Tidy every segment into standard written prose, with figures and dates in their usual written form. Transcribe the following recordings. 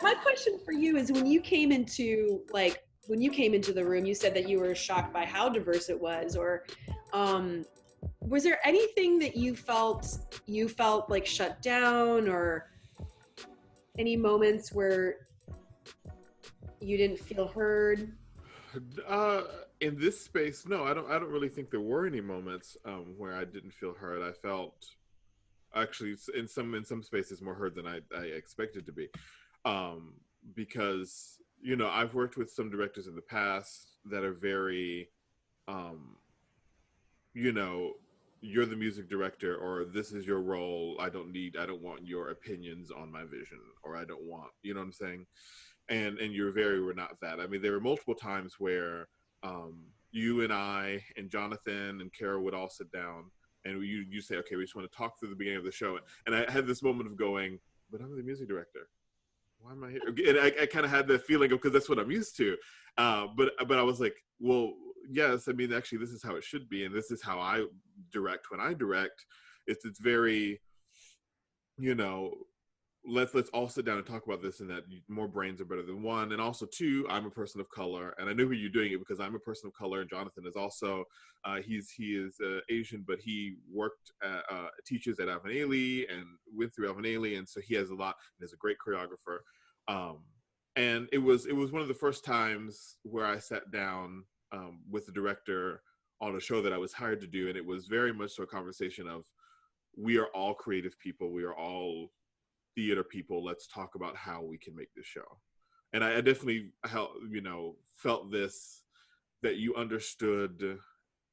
my question for you is, when you came into the room, you said that you were shocked by how diverse it was, or um, was there anything that you felt like shut down, or any moments where you didn't feel heard? Uh, in this space, no, I don't really think there were any moments where I didn't feel heard. I felt actually in some spaces more heard than I expected to be, um, because I've worked with some directors in the past that are very, um, you know, you're the music director, or this is your role. I don't want your opinions on my vision, or I don't want, you know what I'm saying? And you're very were not that. I mean, there were multiple times where you and I and Jonathan and Kara would all sit down, and you say, okay, we just want to talk through the beginning of the show, and I had this moment of going, but I'm the music director. Why am I here? And I kind of had that feeling of, because that's what I'm used to. But I was like, well, yes. I mean, actually, this is how it should be, and this is how I direct when I direct. It's very, you know, let's all sit down and talk about this, and that more brains are better than one. And also, two, I'm a person of color, and I knew who you're doing it because I'm a person of color, and Jonathan is also he is Asian, but he worked teaches at Alvin Ailey and went through Alvin Ailey, and so he has a lot, and is a great choreographer. um, and it was one of the first times where I sat down with the director on a show that I was hired to do, and it was very much so a conversation of, we are all creative people, we are all theater people, let's talk about how we can make this show. And I definitely felt this, that you understood,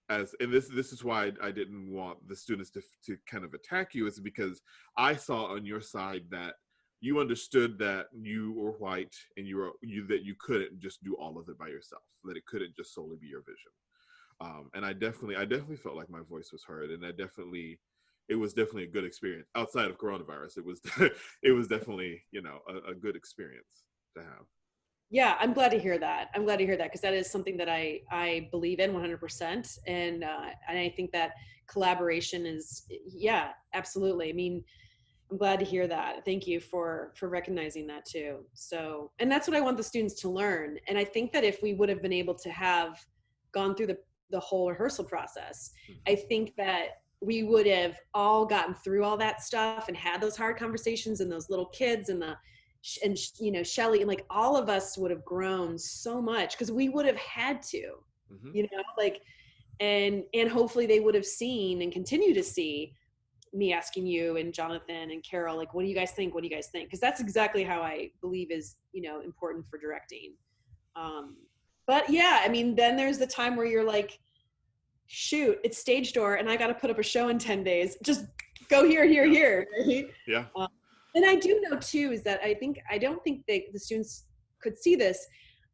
and this is why I didn't want the students to kind of attack you, is because I saw on your side that you understood that you were white, and that you couldn't just do all of it by yourself, that it couldn't just solely be your vision. And I definitely felt like my voice was heard, and it was definitely a good experience outside of coronavirus. It was it was definitely a good experience to have. Yeah, I'm glad to hear that. I'm glad to hear that, because that is something that I believe in 100%, and I think that collaboration is, yeah, absolutely. I mean, I'm glad to hear that. Thank you for recognizing that too. So, and that's what I want the students to learn. And I think that if we would have been able to have gone through the whole rehearsal process, I Mm-hmm. think that we would have all gotten through all that stuff and had those hard conversations, and those little kids and Shelly, and like all of us would have grown so much, because we would have had to, Mm-hmm. like, and hopefully they would have seen and continue to see me asking you and Jonathan and Carol, like, what do you guys think? What do you guys think? Because that's exactly how I believe is, important for directing. Um, but yeah, I mean, then there's the time where you're like, shoot, it's stage door and I got to put up a show in 10 days. Just go here, here, Yeah. here. Right? Yeah. Um, and I do know too, is that I don't think the students could see this.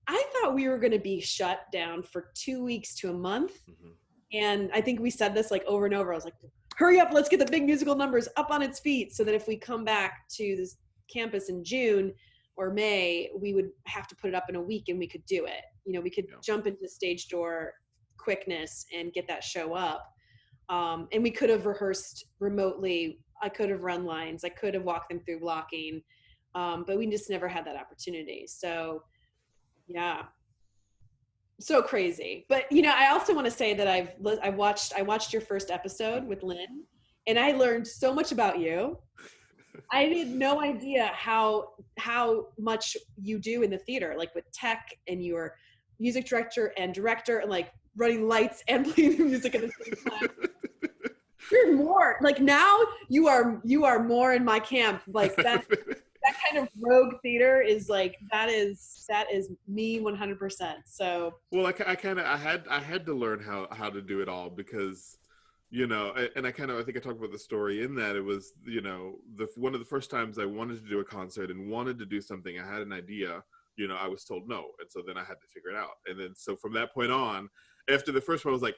I thought we were going to be shut down for 2 weeks to a month. Mm-hmm. And I think we said this like over and over. I was like, hurry up, let's get the big musical numbers up on its feet, so that if we come back to this campus in June or May, we would have to put it up in a week and we could do it. We could Yeah. jump into stage door quickness and get that show up. And we could have rehearsed remotely. I could have run lines. I could have walked them through blocking. But we just never had that opportunity. So yeah, so crazy. But I also want to say that I watched your first episode with Lynn, and I learned so much about you. I had no idea how much you do in the theater, like with tech, and your music director, and like running lights and playing the music at the same time. You're more like, now you are more in my camp, like that kind of rogue theater is like, that is me 100%. So Well, I had to learn how to do it all, because and I think I talked about the story in that it was, the one of the first times I wanted to do a concert and wanted to do something, I had an idea, I was told no, and so then I had to figure it out. And then so from that point on, after the first one, I was like,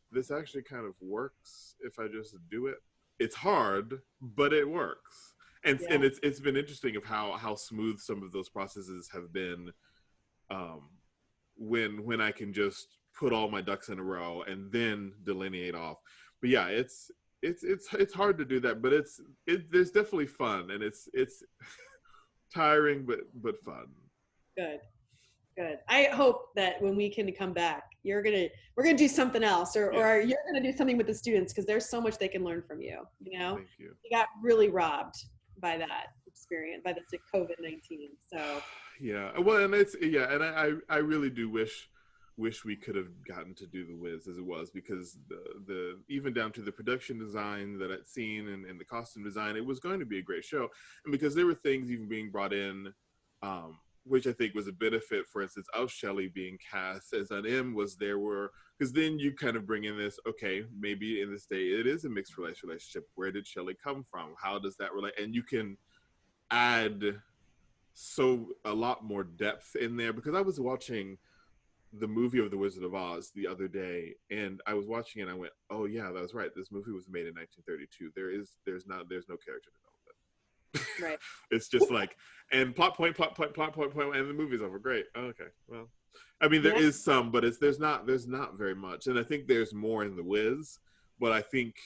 this actually kind of works if I just do it. It's hard, but it works. And yeah, it's been interesting of how smooth some of those processes have been, um, when I can just put all my ducks in a row and then delineate off. But yeah, it's hard to do that, but there's definitely fun, and it's tiring but fun. Good. Good. I hope that when we can come back, we're gonna do something else, Yes, or you're gonna do something with the students because there's so much they can learn from you. thank you. You got really robbed by that experience, by the COVID-19. So Yeah, well, and it's yeah, and I really do wish we could have gotten to do the Wiz as it was, because the even down to the production design that I'd seen, and the costume design, it was going to be a great show, and because there were things even being brought in, which I think was a benefit, for instance, of Shelley being cast as an M, was there were, because then you kind of bring in this, okay, maybe in this day it is a mixed race relationship. Where did Shelley come from? How does that relate? And you can add so a lot more depth in there, because I was watching the movie of The Wizard of Oz the other day, and I was watching it and I went, oh yeah, that was right, this movie was made in 1932. There's no character development. right. It's just like, and plot point, and the movie's over. Great. Okay, well, I mean, there Yeah. is some, but there's not very much, and I think there's more in The Wiz. But I think,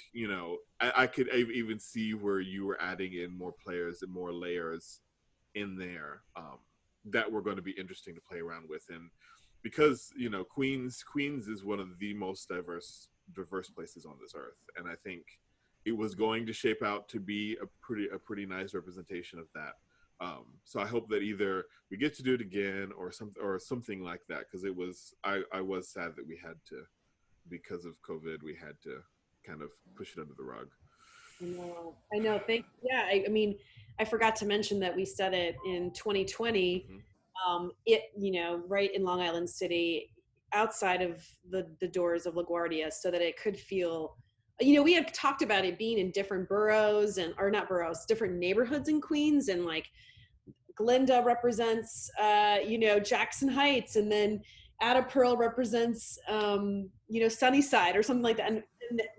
I could even see where you were adding in more players and more layers in there, that were going to be interesting to play around with. And because Queens is one of the most diverse places on this earth, and I think it was going to shape out to be a pretty nice representation of that. So I hope that either we get to do it again, or something like that, because I was sad that we had to, because of COVID, we had to kind of push it under the rug. I know. I know. Yeah. I mean, I forgot to mention that we said it in 2020. Hmm. Right in Long Island City, outside of the doors of LaGuardia, so that it could feel. We had talked about it being in different boroughs, or not boroughs, different neighborhoods in Queens, and like Glinda represents, Jackson Heights, and then Ada Pearl represents, Sunnyside or something like that. And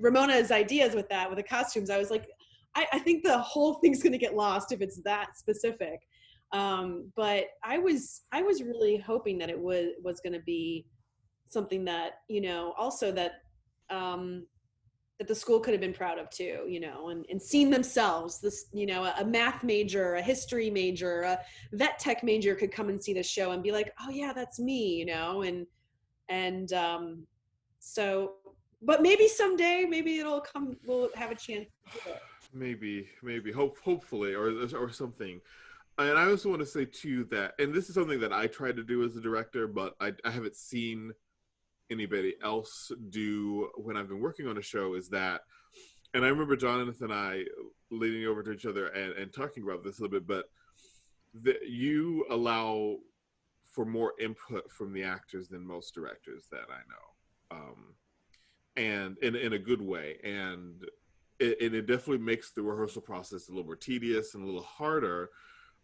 Ramona's ideas with that, with the costumes, I was like, I think the whole thing's going to get lost if it's that specific. But I was really hoping that it was going to be something that, also that the school could have been proud of too, and seen themselves. This, a math major, a history major, a vet tech major could come and see the show and be like, oh yeah, that's me, and so, but maybe someday, maybe it'll come. We'll have a chance to do it. Maybe, hopefully, or something. And I also want to say too that, and this is something that I try to do as a director, but I haven't seen anybody else do when I've been working on a show, is that, and I remember Jonathan and I leaning over to each other and talking about this a little bit, but that you allow for more input from the actors than most directors that I know, and in a good way. And it definitely makes the rehearsal process a little more tedious and a little harder.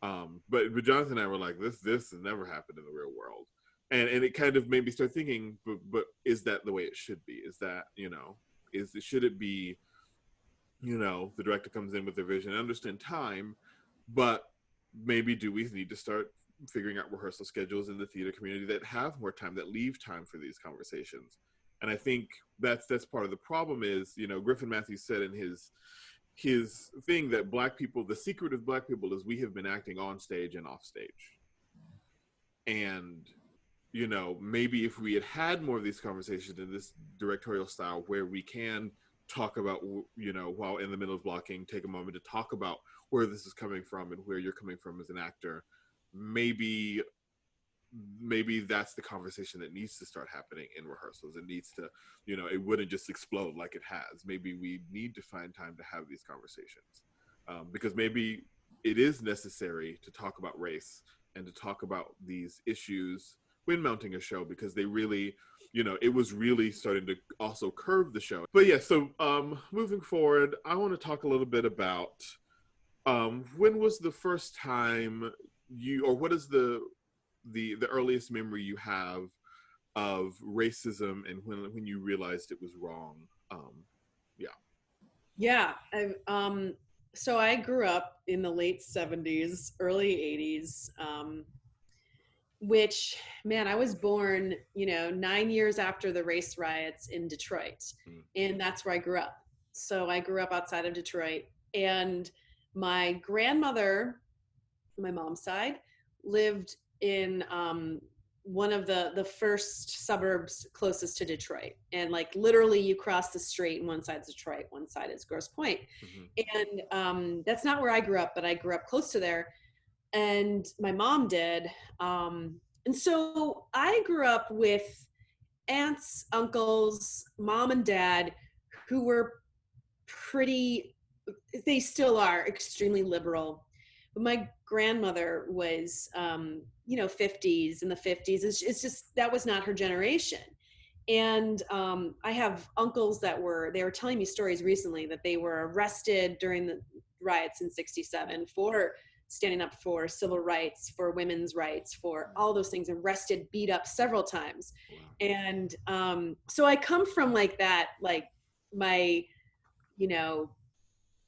But Jonathan and I were like, this has never happened in the real world, and it kind of made me start thinking, but is that the way it should be? Is that, should it be, the director comes in with their vision, I understand time, but maybe do we need to start figuring out rehearsal schedules in the theater community that have more time, that leave time for these conversations? And I think that's part of the problem. Is, Griffin Matthews said in his thing that Black people, the secret of Black people is we have been acting on stage and off stage. And, maybe if we had more of these conversations in this directorial style, where we can talk about, while in the middle of blocking, take a moment to talk about where this is coming from and where you're coming from as an actor, maybe that's the conversation that needs to start happening in rehearsals. It needs to, it wouldn't just explode like it has. Maybe we need to find time to have these conversations, because maybe it is necessary to talk about race and to talk about these issues when mounting a show, because they really, it was really starting to also curve the show. But yeah, so moving forward, I want to talk a little bit about, when was the first time or what is the earliest memory you have of racism, and when you realized it was wrong? Yeah. Yeah. So I grew up in the late 70s, early 80s, which, man, I was born, 9 years after the race riots in Detroit. Mm. And that's where I grew up. So I grew up outside of Detroit. And my grandmother my mom's side, lived in one of the first suburbs closest to Detroit. And like literally you cross the street and one side's Detroit, one side is Grosse Pointe. And that's not where I grew up, but I grew up close to there. And my mom did. And so I grew up with aunts, uncles, mom and dad who were pretty, they still are extremely liberal. But my grandmother was, 50s, in the 50s. It's just, that was not her generation. And I have uncles they were telling me stories recently that they were arrested during the riots in 67 for standing up for civil rights, for women's rights, for all those things, arrested, beat up several times. And so I come from like that, like my,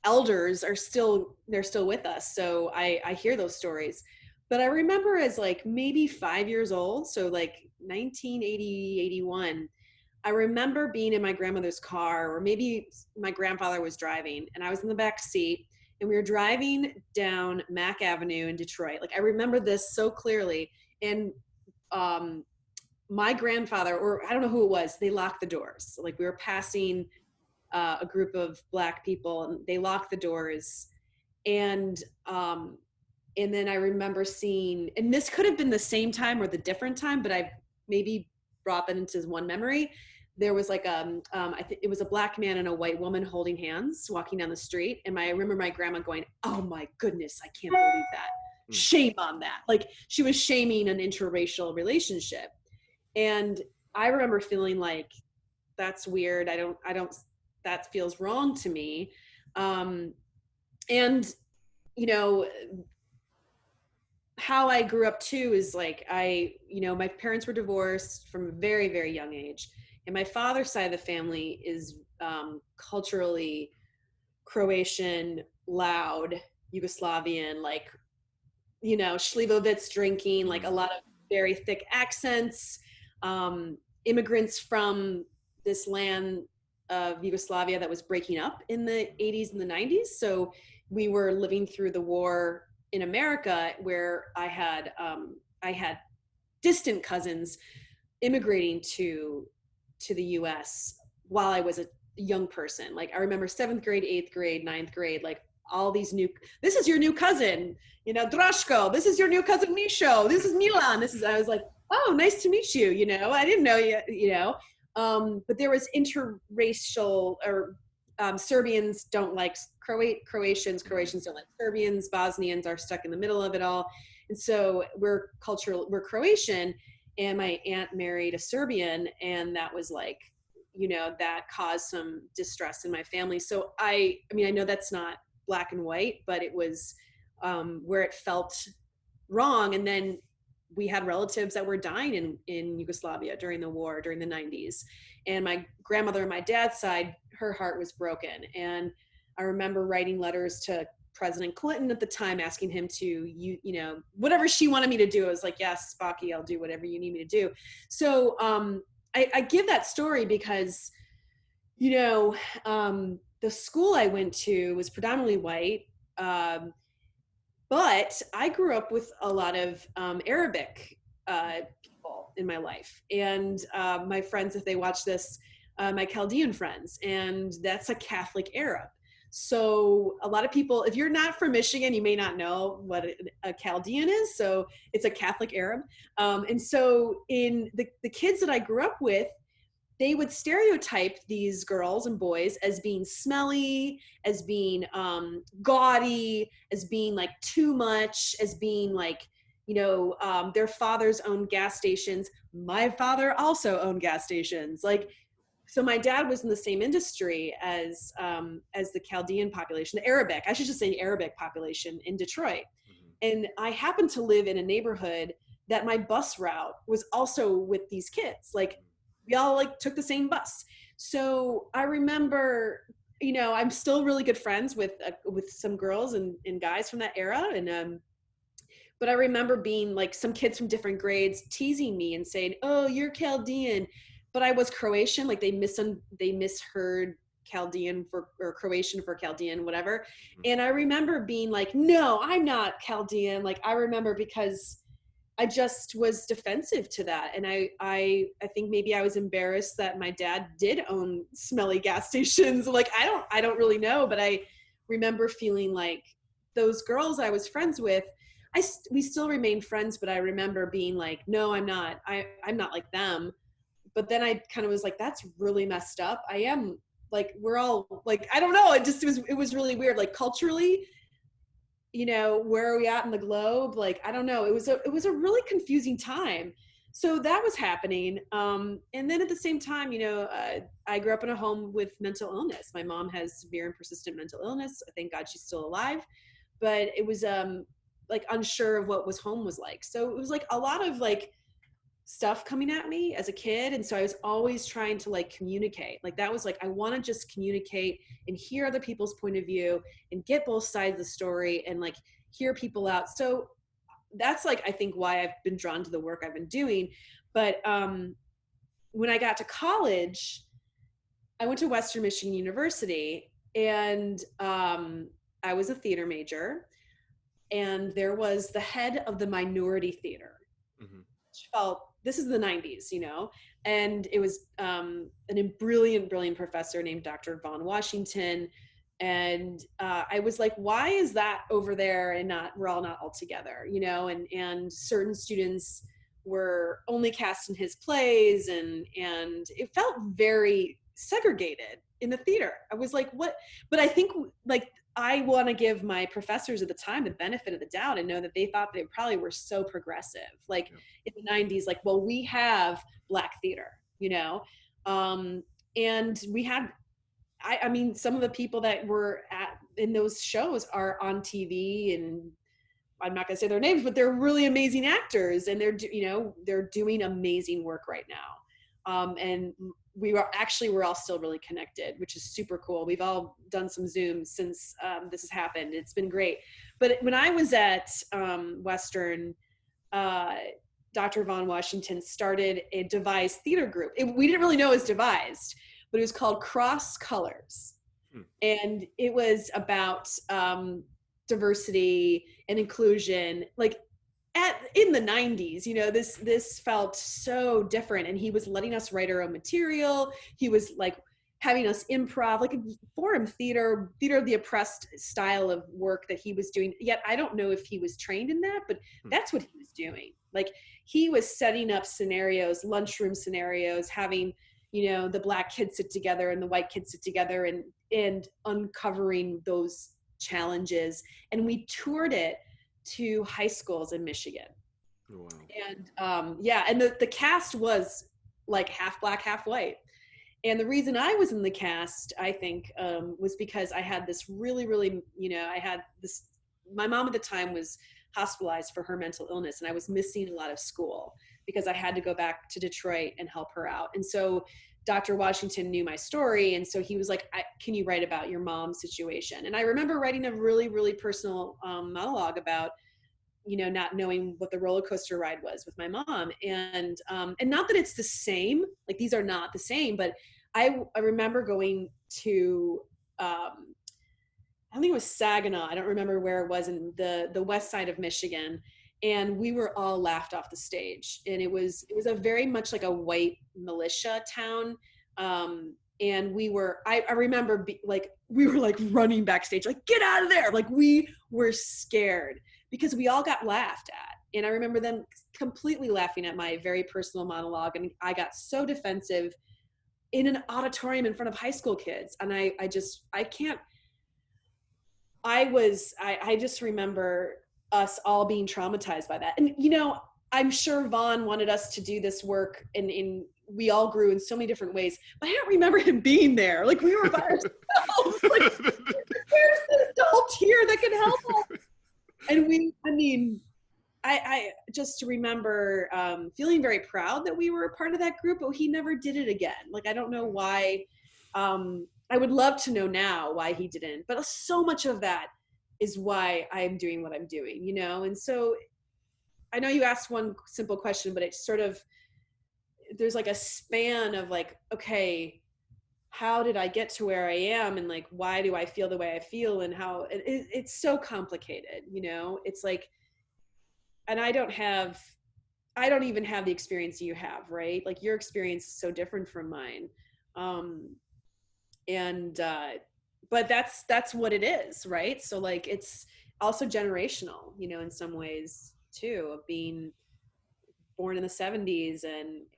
elders are still, they're still with us. So I hear those stories. But I remember as like maybe 5 years old, so like 1980, 81, I remember being in my grandmother's car, or maybe my grandfather was driving and I was in the back seat, and we were driving down Mack Avenue in Detroit. Like I remember this so clearly. And my grandfather, or I don't know who it was, they locked the doors. Like we were passing a group of Black people, and they locked the doors. And then I remember seeing, and this could have been the same time or the different time, but I've maybe brought that into one memory. There was like I think it was a Black man and a white woman holding hands walking down the street. And I remember my grandma going, "Oh my goodness, I can't believe that. Shame on that." Like she was shaming an interracial relationship. And I remember feeling like, that's weird. I don't, that feels wrong to me. And, how I grew up too is like, my parents were divorced from a very, very young age. And my father's side of the family is culturally Croatian, loud, Yugoslavian, like, Slivovitz drinking, like a lot of very thick accents, immigrants from this land of Yugoslavia that was breaking up in the 80s and the 90s. So we were living through the war in America, where I had distant cousins immigrating to the US while I was a young person. Like I remember 7th grade, 8th grade, 9th grade, like all these this is your new cousin, Drashko, this is your new cousin Misho, this is Milan, I was like, oh, nice to meet you, I didn't know you, but there was interracial, or Serbians don't like Croatians don't like Serbians, Bosnians are stuck in the middle of it all. And so we're Croatian, and my aunt married a Serbian, and that was like, that caused some distress in my family. So I know that's not black and white, but it was where it felt wrong. And then we had relatives that were dying in Yugoslavia during the war, during the 90s. And my grandmother on my dad's side, her heart was broken. And I remember writing letters to President Clinton at the time, asking him to, whatever she wanted me to do. I was like, yes, Spocky, I'll do whatever you need me to do. So I give that story because, the school I went to was predominantly white. But I grew up with a lot of Arabic people in my life. And my friends, if they watch this, my Chaldean friends, and that's a Catholic Arab. So a lot of people, if you're not from Michigan, you may not know what a Chaldean is. So it's a Catholic Arab. And so in the kids that I grew up with, they would stereotype these girls and boys as being smelly, as being gaudy, as being like too much, as being like, their fathers owned gas stations. My father also owned gas stations. Like, so my dad was in the same industry as the Chaldean population, the Arabic, I should just say Arabic population in Detroit. And I happened to live in a neighborhood that my bus route was also with these kids. Like, we all like took the same bus. So I remember, I'm still really good friends with some girls and guys from that era. And, but I remember being like some kids from different grades teasing me and saying, "Oh, you're Chaldean." But I was Croatian. Like they misheard Chaldean or Croatian for Chaldean, whatever. And I remember being like, no, I'm not Chaldean. Like, I remember I just was defensive to that. And I think maybe I was embarrassed that my dad did own smelly gas stations. Like, I don't really know, but I remember feeling like those girls I was friends with, we still remain friends, but I remember being like, no, I'm not. I'm not like them. But then I kind of was like, that's really messed up. I am like, we're all like, I don't know. It was really weird. Like culturally, where are we at in the globe? Like, I don't know. It was a really confusing time. So that was happening. And then at the same time, I grew up in a home with mental illness. My mom has severe and persistent mental illness. Thank God she's still alive. But it was like unsure of what home was like. So it was like a lot of like stuff coming at me as a kid. And so I was always trying to like communicate. Like that was like, I want to just communicate and hear other people's point of view and get both sides of the story and like hear people out. So that's like, I think why I've been drawn to the work I've been doing. But when I got to college, I went to Western Michigan University, and I was a theater major, and there was the head of the minority theater, which felt, this is the 90s, and it was a brilliant professor named Dr. Von Washington. And I was like, why is that over there and we're all not all together, and certain students were only cast in his plays, and it felt very segregated in the theater. I was like, what? But I think like I want to give my professors at the time the benefit of the doubt and know that they thought they probably were so progressive. Like in the 90s, like, well, we have Black theater, and we had, I mean, some of the people that were in those shows are on TV, and I'm not going to say their names, but they're really amazing actors, and they're doing amazing work right now. And we're all still really connected, which is super cool. We've all done some Zooms since this has happened. It's been great. But when I was at Western, Dr. Von Washington started a devised theater group. We didn't really know it was devised, but it was called Cross Colors. And it was about diversity and inclusion, like in the 90s. This felt so different, and he was letting us write our own material. He was like having us improv, like a forum theater of the oppressed style of work that he was doing. Yet I don't know if he was trained in that, but that's what he was doing. Like he was setting up scenarios, lunchroom scenarios, having the Black kids sit together and the white kids sit together, and uncovering those challenges. And we toured it to high schools in Michigan. Oh, wow. And and the cast was like half Black, half white. And the reason I was in the cast, I think, was because I had this really, really, my mom at the time was hospitalized for her mental illness, and I was missing a lot of school because I had to go back to Detroit and help her out. And so Dr. Washington knew my story, and so he was like, can you write about your mom's situation? And I remember writing a really, really personal monologue about, not knowing what the roller coaster ride was with my mom. And not that it's the same, like these are not the same, but I remember going to, I think it was Saginaw. I don't remember where it was, in the west side of Michigan. And we were all laughed off the stage. And it was a very much like a white militia town. And I remember we were like running backstage, like, get out of there. Like we were scared because we all got laughed at. And I remember them completely laughing at my very personal monologue. And I got so defensive in an auditorium in front of high school kids. And I just remember us all being traumatized by that. And, I'm sure Vaughn wanted us to do this work, and we all grew in so many different ways, but I don't remember him being there. Like we were by ourselves. Like, where's this adult here that can help us? And I just remember feeling very proud that we were a part of that group, but he never did it again. Like, I don't know why. I would love to know now why he didn't, but so much of that is why I'm doing what I'm doing, And so I know you asked one simple question, but it's sort of, there's like a span of like, okay, how did I get to where I am, and like why do I feel the way I feel, and how it's so complicated, you know. It's like, and I don't even have the experience you have, right? Like your experience is so different from mine. Um, and but that's what it is, right? So like it's also generational, you know, in some ways too, of being born in the 70s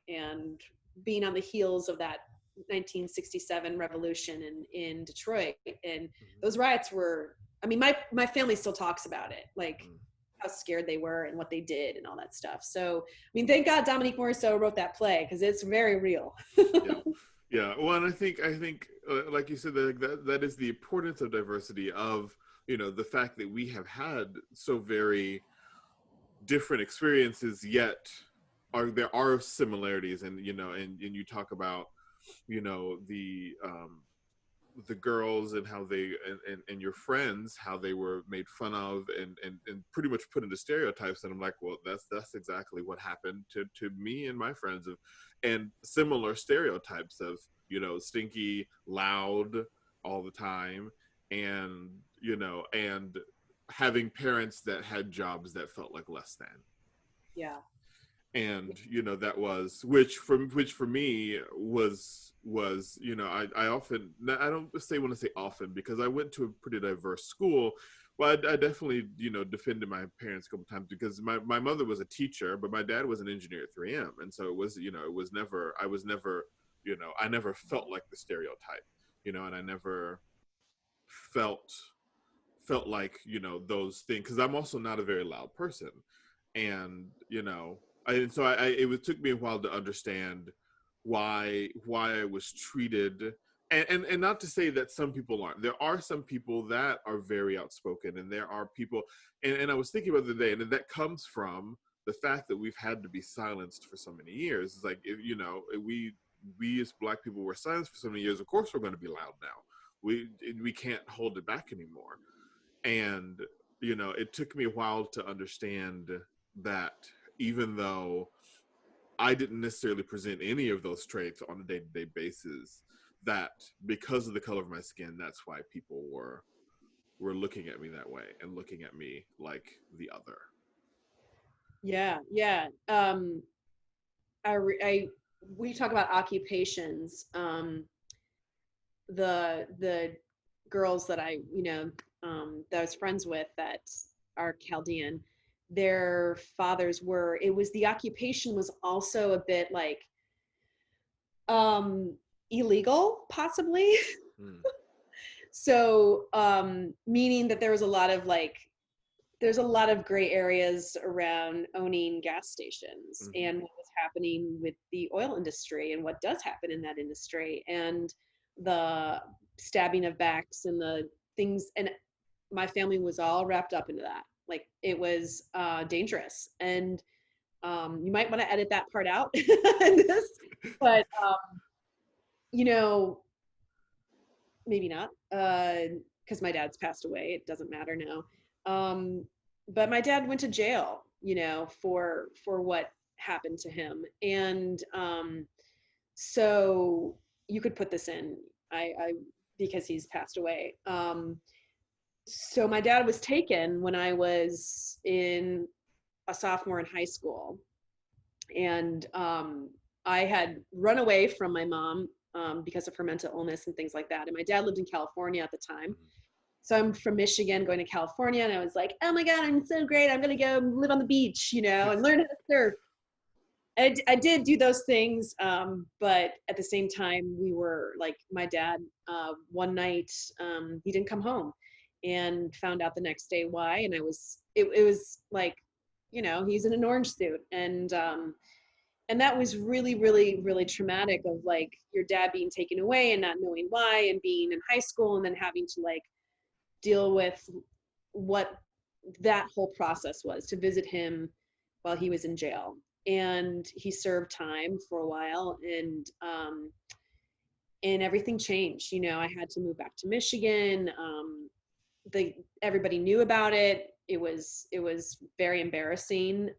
and being on the heels of that 1967 revolution in Detroit. And Mm-hmm. those riots were, I mean, my family still talks about it, like Mm. how scared they were and what they did and all that stuff. So, I mean, thank God Dominique Morisseau wrote that play, because it's very real. Yeah, yeah. Well, and I think, like you said, that is the importance of diversity. Of, the fact that we have had so very different experiences, yet there are similarities. And and you talk about, the girls, and how they, and your friends, how they were made fun of, and pretty much put into stereotypes. And I'm like, well, that's exactly what happened to me and my friends, and similar stereotypes of, stinky, loud all the time, and and having parents that had jobs that felt like less than. Yeah. And that was, which for me was, I often, I don't say, want to say often, because I went to a pretty diverse school. Well, I definitely, defended my parents a couple times, because my mother was a teacher, but my dad was an engineer at 3M. And so it was, it was never, I was never, I never felt like the stereotype, and I never felt like, those things, because I'm also not a very loud person. And and so it took me a while to understand why I was treated. And not to say that some people aren't. There are some people that are very outspoken, and there are people, and I was thinking about the day, and that comes from the fact that we've had to be silenced for so many years. It's like, we as Black people were silenced for so many years. Of course we're going to be loud now. We can't hold it back anymore. And it took me a while to understand that, even though I didn't necessarily present any of those traits on a day-to-day basis, that because of the color of my skin, that's why people were looking at me that way, and looking at me like the other. Yeah. Yeah. I we talk about occupations. The girls that I, that I was friends with that are Chaldean, their fathers were, it was, the occupation was also a bit like um illegal, possibly. Mm. So meaning that there was a lot of like, there's a lot of gray areas around owning gas stations Mm-hmm. and what was happening with the oil industry and what does happen in that industry, and the stabbing of backs and the things. And my family was all wrapped up into that. Like it was dangerous. And you might want to edit that part out in this, but you know, maybe not, because my dad's passed away. It doesn't matter now. But my dad went to jail, for what happened to him, and so you could put this in. I because he's passed away. So my dad was taken when I was in a sophomore in high school, and I had run away from my mom because of her mental illness and things like that. And my dad lived in California at the time. Mm-hmm. So I'm from Michigan going to California, and I was like, oh my God, I'm so great. I'm going to go live on the beach, and learn how to surf. I did do those things, but at the same time, we were like, my dad, one night, he didn't come home, and found out the next day why. And it was like, he's in an orange suit. And that was really, really, really traumatic, of like your dad being taken away and not knowing why, and being in high school and then having to like deal with what that whole process was, to visit him while he was in jail. And he served time for a while, and everything changed. I had to move back to Michigan. The Everybody knew about it. It was very embarrassing.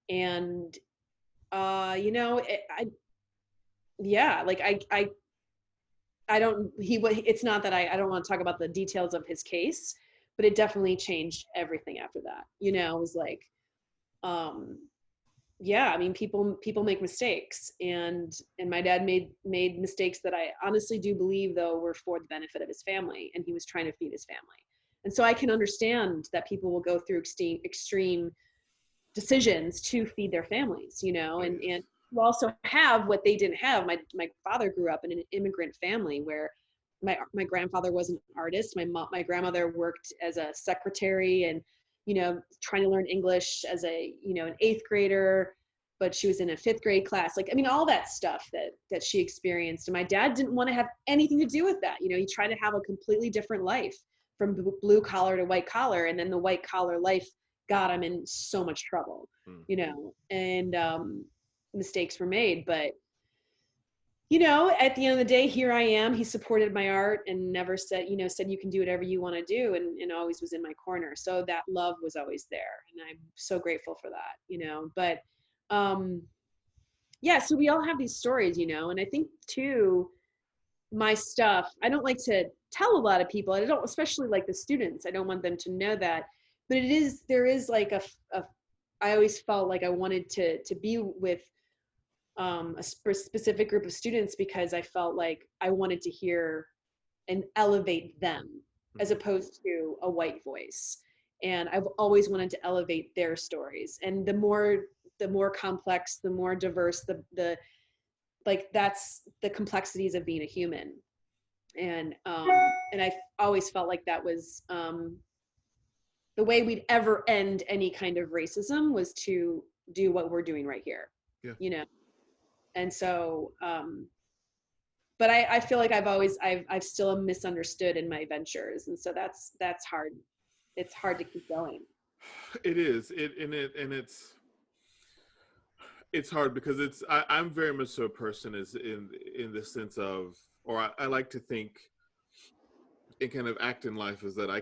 And I yeah, like I I don't, it's not that I don't want to talk about the details of his case, but it definitely changed everything after that. It was like, um, yeah, I mean, people make mistakes, and my dad made mistakes that I honestly do believe, though, were for the benefit of his family, and he was trying to feed his family. And so I can understand that people will go through extreme decisions to feed their families, Oh and yes. you also have what they didn't have. My father grew up in an immigrant family where my grandfather was an artist. My grandmother worked as a secretary, and trying to learn English as an eighth grader, but she was in a fifth grade class. Like, I mean, all that stuff that she experienced. And my dad didn't want to have anything to do with that. He tried to have a completely different life, from blue collar to white collar, and then the white collar life got him in so much trouble, Mm. and mistakes were made. But at the end of the day, here I am. He supported my art and never said you can do whatever you want to do, and always was in my corner. So that love was always there, and I'm so grateful for that. But yeah, so we all have these stories, and I think too, my stuff, I don't like to tell a lot of people. I don't, especially like the students. I don't want them to know that, but there is like I always felt like I wanted to be with a specific group of students, because I felt like I wanted to hear and elevate them, as Mm-hmm. opposed to a white voice. And I've always wanted to elevate their stories. And the more complex, the more diverse, the like, that's the complexities of being a human. And I always felt like that was the way we'd ever end any kind of racism, was to do what we're doing right here, Yeah. you know. And so, but I feel like I've still misunderstood in my ventures, and so that's hard. It's hard to keep going. It is. It's hard because I'm very much so a person is in the sense of, or I like to think and kind of act in life is that I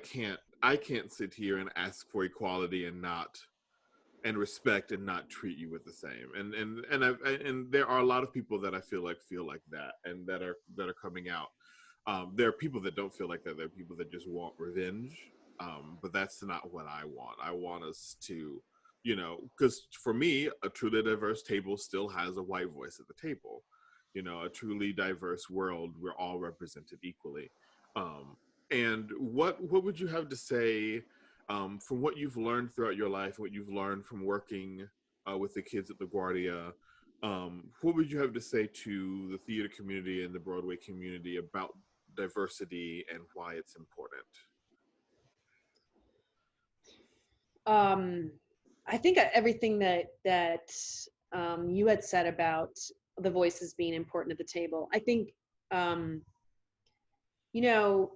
can't sit here and ask for equality and not and respect and not treat you with the same. And there are a lot of people that I feel like that, and that are coming out. There are people that don't feel like that. There are people that just want revenge. But that's not what I want. I want us to, because for me, a truly diverse table still has a white voice at the table. A truly diverse world, we're all represented equally. Um, and what would you have to say, from what you've learned throughout your life, what you've learned from working with the kids at LaGuardia? What would you have to say to the theater community and the Broadway community about diversity and why it's important? um I think everything you had said about the voices being important at the table. I think, um you know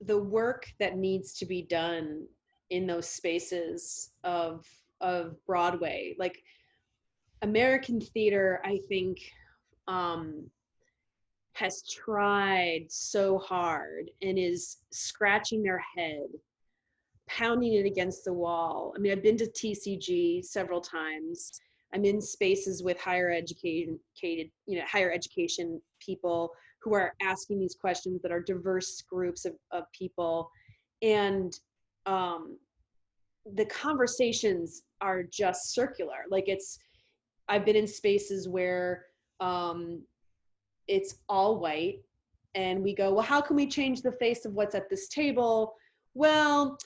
the work that needs to be done in those spaces of Broadway, like American theater, I think, um has tried so hard and is scratching their head, pounding it against the wall. I mean, I've been to TCG several times. I'm in spaces with higher education people who are asking these questions, that are diverse groups of people. And um, the conversations are just circular. Like, I've been in spaces where um, it's all white, and we go, well, how can we change the face of what's at this table? Well,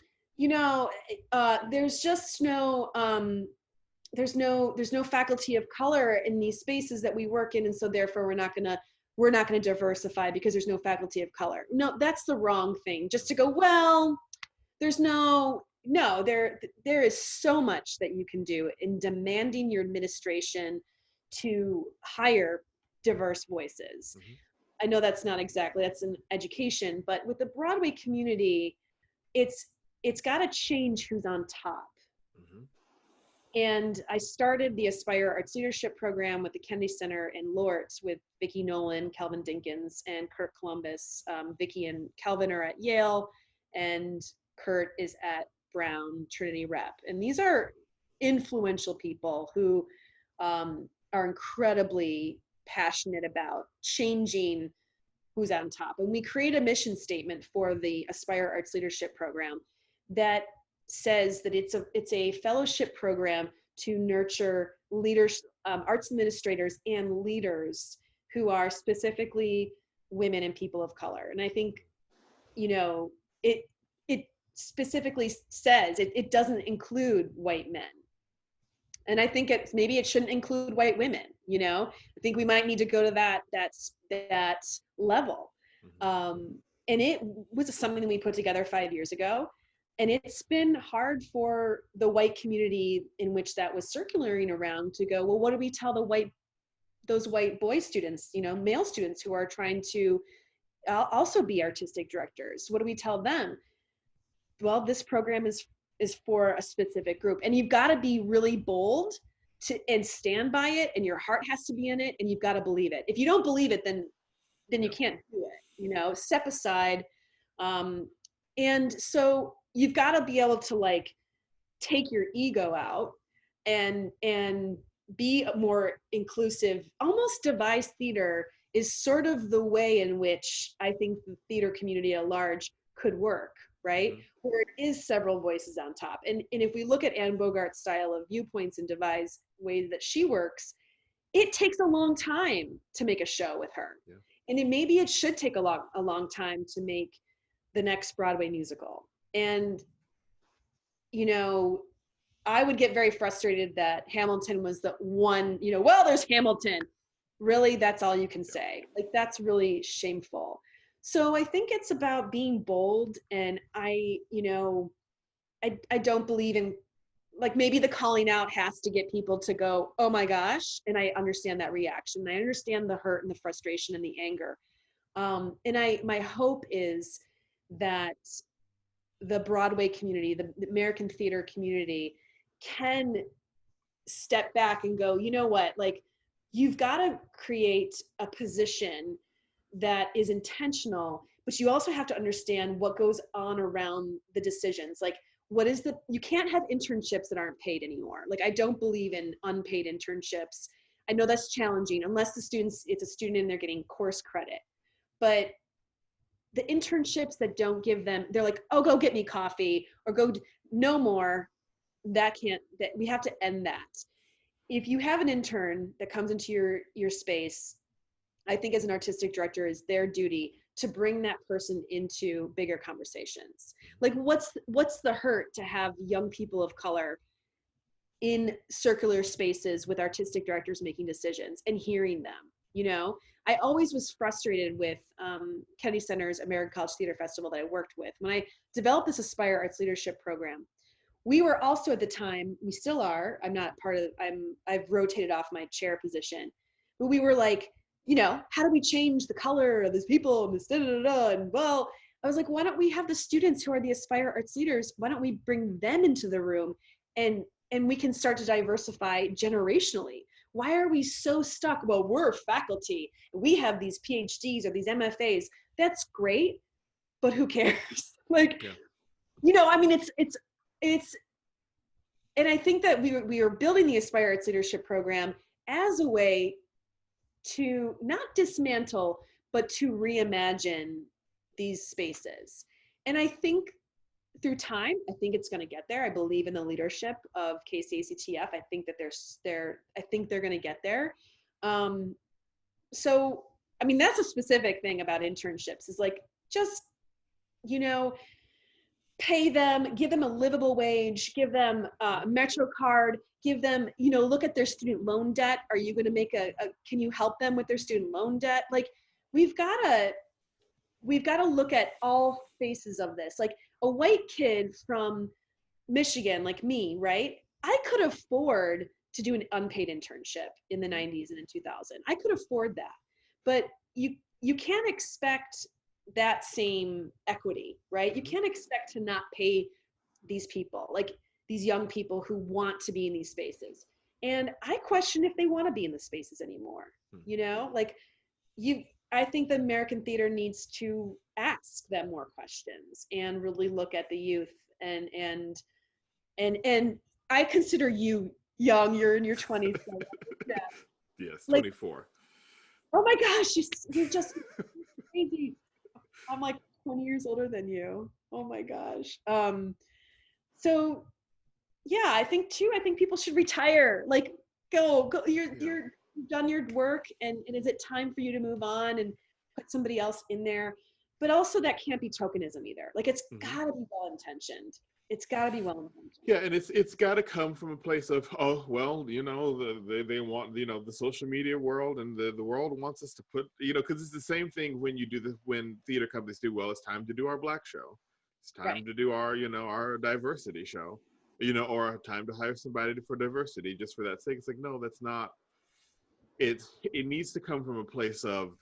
there's just no faculty of color in these spaces that we work in, and so therefore we're not gonna diversify because there's no faculty of color. No, that's the wrong thing. Just to go, well, there's no, there is so much that you can do in demanding your administration to hire diverse voices. Mm-hmm. I know that's an education, but with the Broadway community, it's got to change who's on top. Mm-hmm. And I started the Aspire Arts Leadership Program with the Kennedy Center in Lort with Vicki Nolan, Kelvin Dinkins, and Kurt Columbus. Vicki and Kelvin are at Yale, and Kurt is at Brown Trinity Rep. And these are influential people who are incredibly passionate about changing who's on top. And we create a mission statement for the Aspire Arts Leadership Program that says that it's a fellowship program to nurture leaders, arts administrators and leaders who are specifically women and people of color. And I think, it specifically says it doesn't include white men. And I think maybe it shouldn't include white women. I think we might need to go to that level. And it was something that we put together 5 years ago. And it's been hard for the white community in which that was circulating around to go, well, what do we tell those white boy students, male students who are trying to also be artistic directors? What do we tell them? Well, this program is for a specific group, and you've got to be really bold and stand by it, and your heart has to be in it, and you've got to believe it. If you don't believe it, then you can't do it. Step aside. And so you've got to be able to take your ego out and be more inclusive. Almost devised theater is sort of the way in which I think the theater community at large could work, right? Where it is several voices on top. And if we look at Anne Bogart's style of viewpoints and devised ways that she works, it takes a long time to make a show with her. Yeah. And maybe it should take a long time to make the next Broadway musical. And, I would get very frustrated that Hamilton was the one, well, there's Hamilton. Really, that's all you can say. That's really shameful. So I think it's about being bold. And I don't believe in, maybe the calling out has to get people to go, oh my gosh. And I understand that reaction. I understand the hurt and the frustration and the anger. And my hope is that the Broadway community, the American theater community, can step back and go, you know what, you've got to create a position that is intentional, but you also have to understand what goes on around the decisions. You can't have internships that aren't paid anymore. I don't believe in unpaid internships. I know that's challenging unless it's a student and they're getting course credit. But the internships that don't give them, they're like, oh, go get me coffee or go, no more. That we have to end that. If you have an intern that comes into your space, I think as an artistic director, is their duty to bring that person into bigger conversations. What's the hurt to have young people of color in circular spaces with artistic directors making decisions and hearing them? I always was frustrated with Kennedy Center's American College Theater Festival that I worked with. When I developed this Aspire Arts Leadership Program, we were also at the time, we still are, I've rotated off my chair position, but we were how do we change the color of these people and this da-da-da-da? And well, I was like, why don't we have the students who are the Aspire Arts leaders, why don't we bring them into the room and we can start to diversify generationally? Why are we so stuck? Well, we're faculty, we have these PhDs or these MFAs. That's great, but who cares? It's, and I think that we are building the Aspire Arts Leadership Program as a way to not dismantle, but to reimagine these spaces. And I think through time, I think it's going to get there. I believe in the leadership of KCACTF. I think that I think they're going to get there. So, that's a specific thing about internships is just, pay them, give them a livable wage, give them a MetroCard, give them, look at their student loan debt. Are you going to make can you help them with their student loan debt? We've got to look at all faces of this. A white kid from Michigan, like me, right? I could afford to do an unpaid internship in the 90s and in 2000. I could afford that. But you can't expect that same equity, right? You can't expect to not pay these people, these young people who want to be in these spaces. And I question if they want to be in the spaces anymore. I think the American theater needs to ask them more questions and really look at the youth and I consider you young, you're in your 20s. So, yeah. Yes, 24. Oh my gosh, you're just crazy. I'm like 20 years older than you. Oh my gosh. So yeah, I think people should retire. Like go. Yeah. You've done your work, and is it time for you to move on and put somebody else in there? But also that can't be tokenism either. Like it's Hmm. gotta be well intentioned. It's gotta be well intentioned. Yeah, and it's got to come from a place of, oh well, they want, the social media world and the world wants us to put, because it's the same thing when you do this, when theater companies do, well, it's time to do our Black show, it's Right. time to do our our diversity show, or time to hire somebody for diversity just for that sake. It's like, no, that's not. It needs to come from a place of,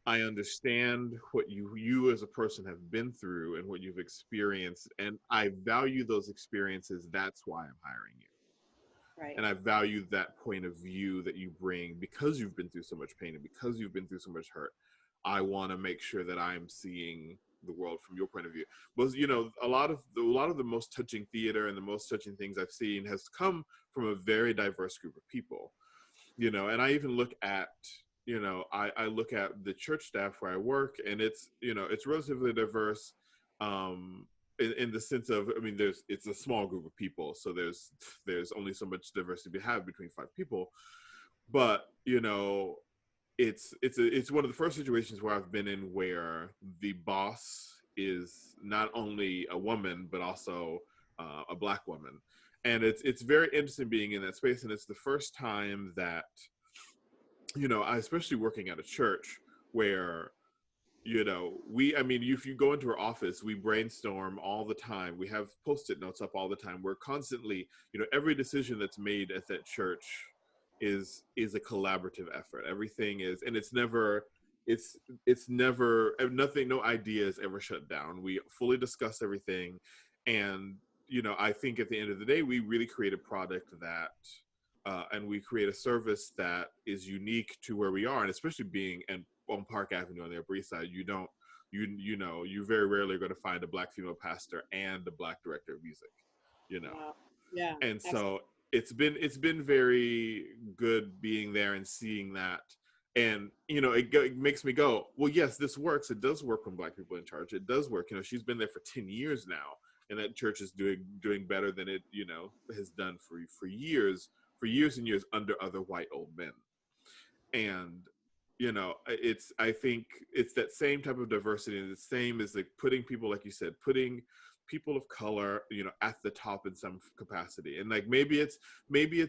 I understand what you as a person have been through and what you've experienced, and I value those experiences. That's why I'm hiring you. Right. And I value that point of view that you bring because you've been through so much pain and because you've been through so much hurt. I want to make sure that I'm seeing the world from your point of view. But a lot of the most touching theater and the most touching things I've seen has come from a very diverse group of people. And I even look at, I look at the church staff where I work, and it's relatively diverse, in the sense of, I mean, it's a small group of people, so there's only so much diversity we have between 5 people. But it's one of the first situations where I've been in where the boss is not only a woman but also a Black woman, and it's very interesting being in that space. And it's the first time that, I, especially working at a church where, I mean, if you go into our office, we brainstorm all the time. We have post-it notes up all the time. We're constantly, every decision that's made at that church is a collaborative effort. Everything is, and it's never nothing. No idea is ever shut down. We fully discuss everything, and I think at the end of the day, we really create a product that. And we create a service that is unique to where we are, and especially being on Park Avenue on the Upper East Side, you very rarely are going to find a Black female pastor and a Black director of music, you know. Wow. Yeah. And Absolutely. so it's been very good being there and seeing that, and it makes me go, well, yes, this works. It does work when Black people are in charge. It does work. She's been there for 10 years now, and that church is doing better than it has done for years and years under other white old men. And I think it's that same type of diversity, and the same as like putting people, like you said, putting people of color at the top in some capacity. And like maybe it's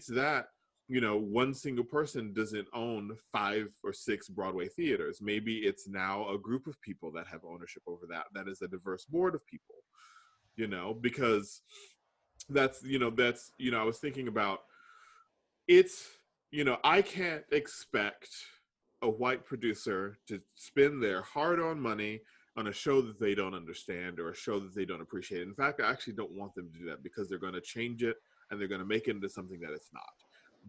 that one single person doesn't own 5 or 6 Broadway theaters. Maybe it's now a group of people that have ownership over that is a diverse board of people, because I was thinking about, it's I can't expect a white producer to spend their hard-earned money on a show that they don't understand or a show that they don't appreciate. In fact, I actually don't want them to do that, because they're going to change it and they're going to make it into something that it's not.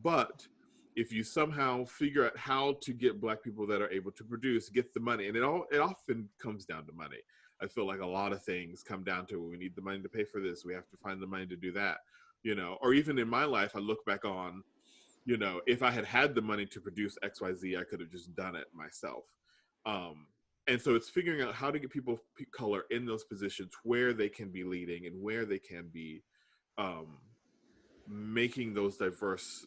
But if you somehow figure out how to get Black people that are able to produce, get the money, and it often comes down to money. I feel like a lot of things come down to, we need the money to pay for this, we have to find the money to do that, or even in my life, I look back on, if I had had the money to produce XYZ, I could have just done it myself. And so it's figuring out how to get people of color in those positions where they can be leading and where they can be um, making those diverse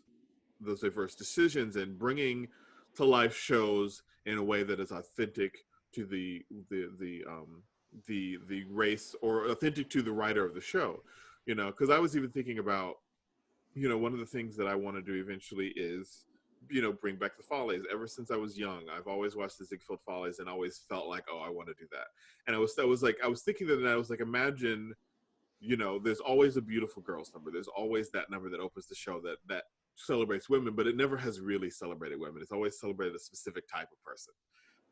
decisions and bringing to life shows in a way that is authentic to the race, or authentic to the writer of the show. Because I was even thinking about, one of the things that I want to do eventually is, bring back the Follies. Ever since I was young, I've always watched the Ziegfeld Follies and always felt like, oh, I want to do that. And I was thinking that, and I was like, imagine, there's always a Beautiful Girls number. There's always that number that opens the show that celebrates women, but it never has really celebrated women. It's always celebrated a specific type of person.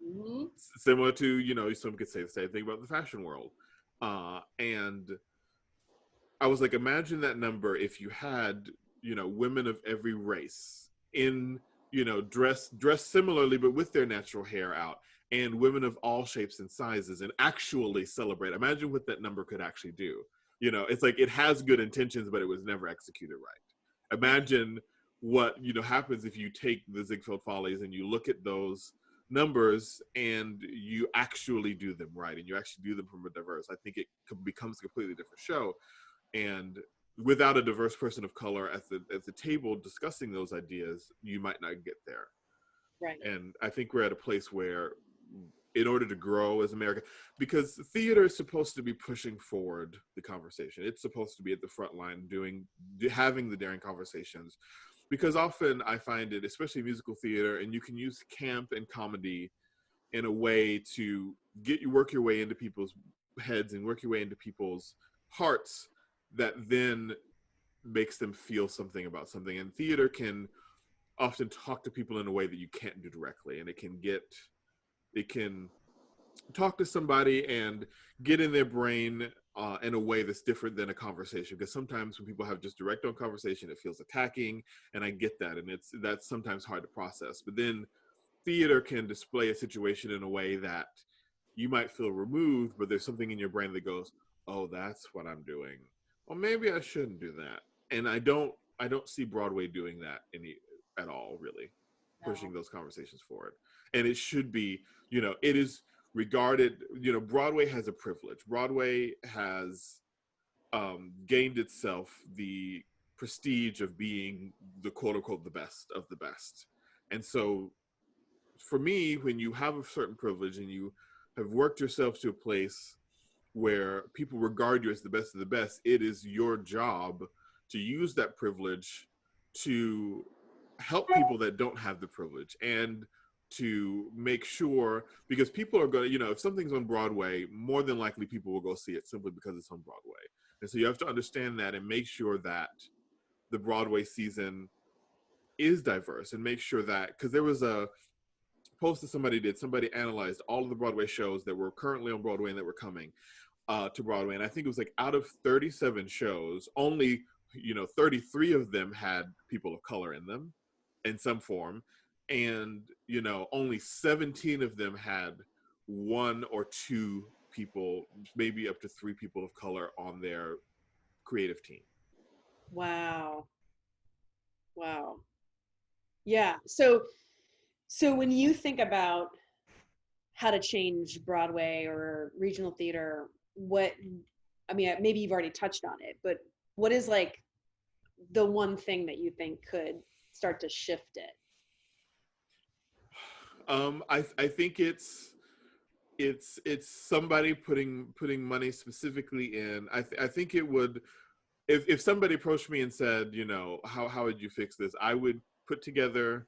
Mm-hmm. Similar to, some could say the same thing about the fashion world. And I was like, imagine that number if you had, women of every race in, dressed similarly, but with their natural hair out, and women of all shapes and sizes, and actually celebrate. Imagine what that number could actually do. It's like it has good intentions, but it was never executed right. Right. Imagine what, happens if you take the Ziegfeld Follies and you look at those numbers and you actually do them right and you actually do them from a diverse, I think it becomes a completely different show. And without a diverse person of color at the table discussing those ideas, you might not get there. Right. And I think we're at a place where, in order to grow as America, because theater is supposed to be pushing forward the conversation, it's supposed to be at the front line having the daring conversations, because often I find it, especially musical theater, and you can use camp and comedy in a way to work your way into people's heads and work your way into people's hearts, that then makes them feel something about something. And theater can often talk to people in a way that you can't do directly, and it can talk to somebody and get in their brain in a way that's different than a conversation, because sometimes when people have just direct on conversation, it feels attacking, and I get that, and that's sometimes hard to process. But then theater can display a situation in a way that you might feel removed, but there's something in your brain that goes, oh, that's what I'm doing, well, maybe I shouldn't do that. And I don't see Broadway doing that at all, really, No. pushing those conversations forward. And it should be, it is regarded, Broadway has a privilege. Broadway has gained itself the prestige of being the quote unquote the best of the best. And so for me, when you have a certain privilege and you have worked yourself to a place where people regard you as the best of the best, it is your job to use that privilege to help people that don't have the privilege, and to make sure, because people are going to, if something's on Broadway, more than likely people will go see it simply because it's on Broadway. And so you have to understand that and make sure that the Broadway season is diverse, and make sure that, because there was a post that somebody analyzed all of the Broadway shows that were currently on Broadway and that were coming to Broadway. And I think it was like out of 37 shows, only 33 of them had people of color in them in some form, and only 17 of them had one or two people, maybe up to three people of color on their creative team. Wow. Wow. Yeah. So when you think about how to change Broadway or regional theater, what, I mean, maybe you've already touched on it, but what is like the one thing that you think could start to shift it? I think it's somebody putting money specifically in. I think it would, if somebody approached me and said, how would you fix this, I would put together,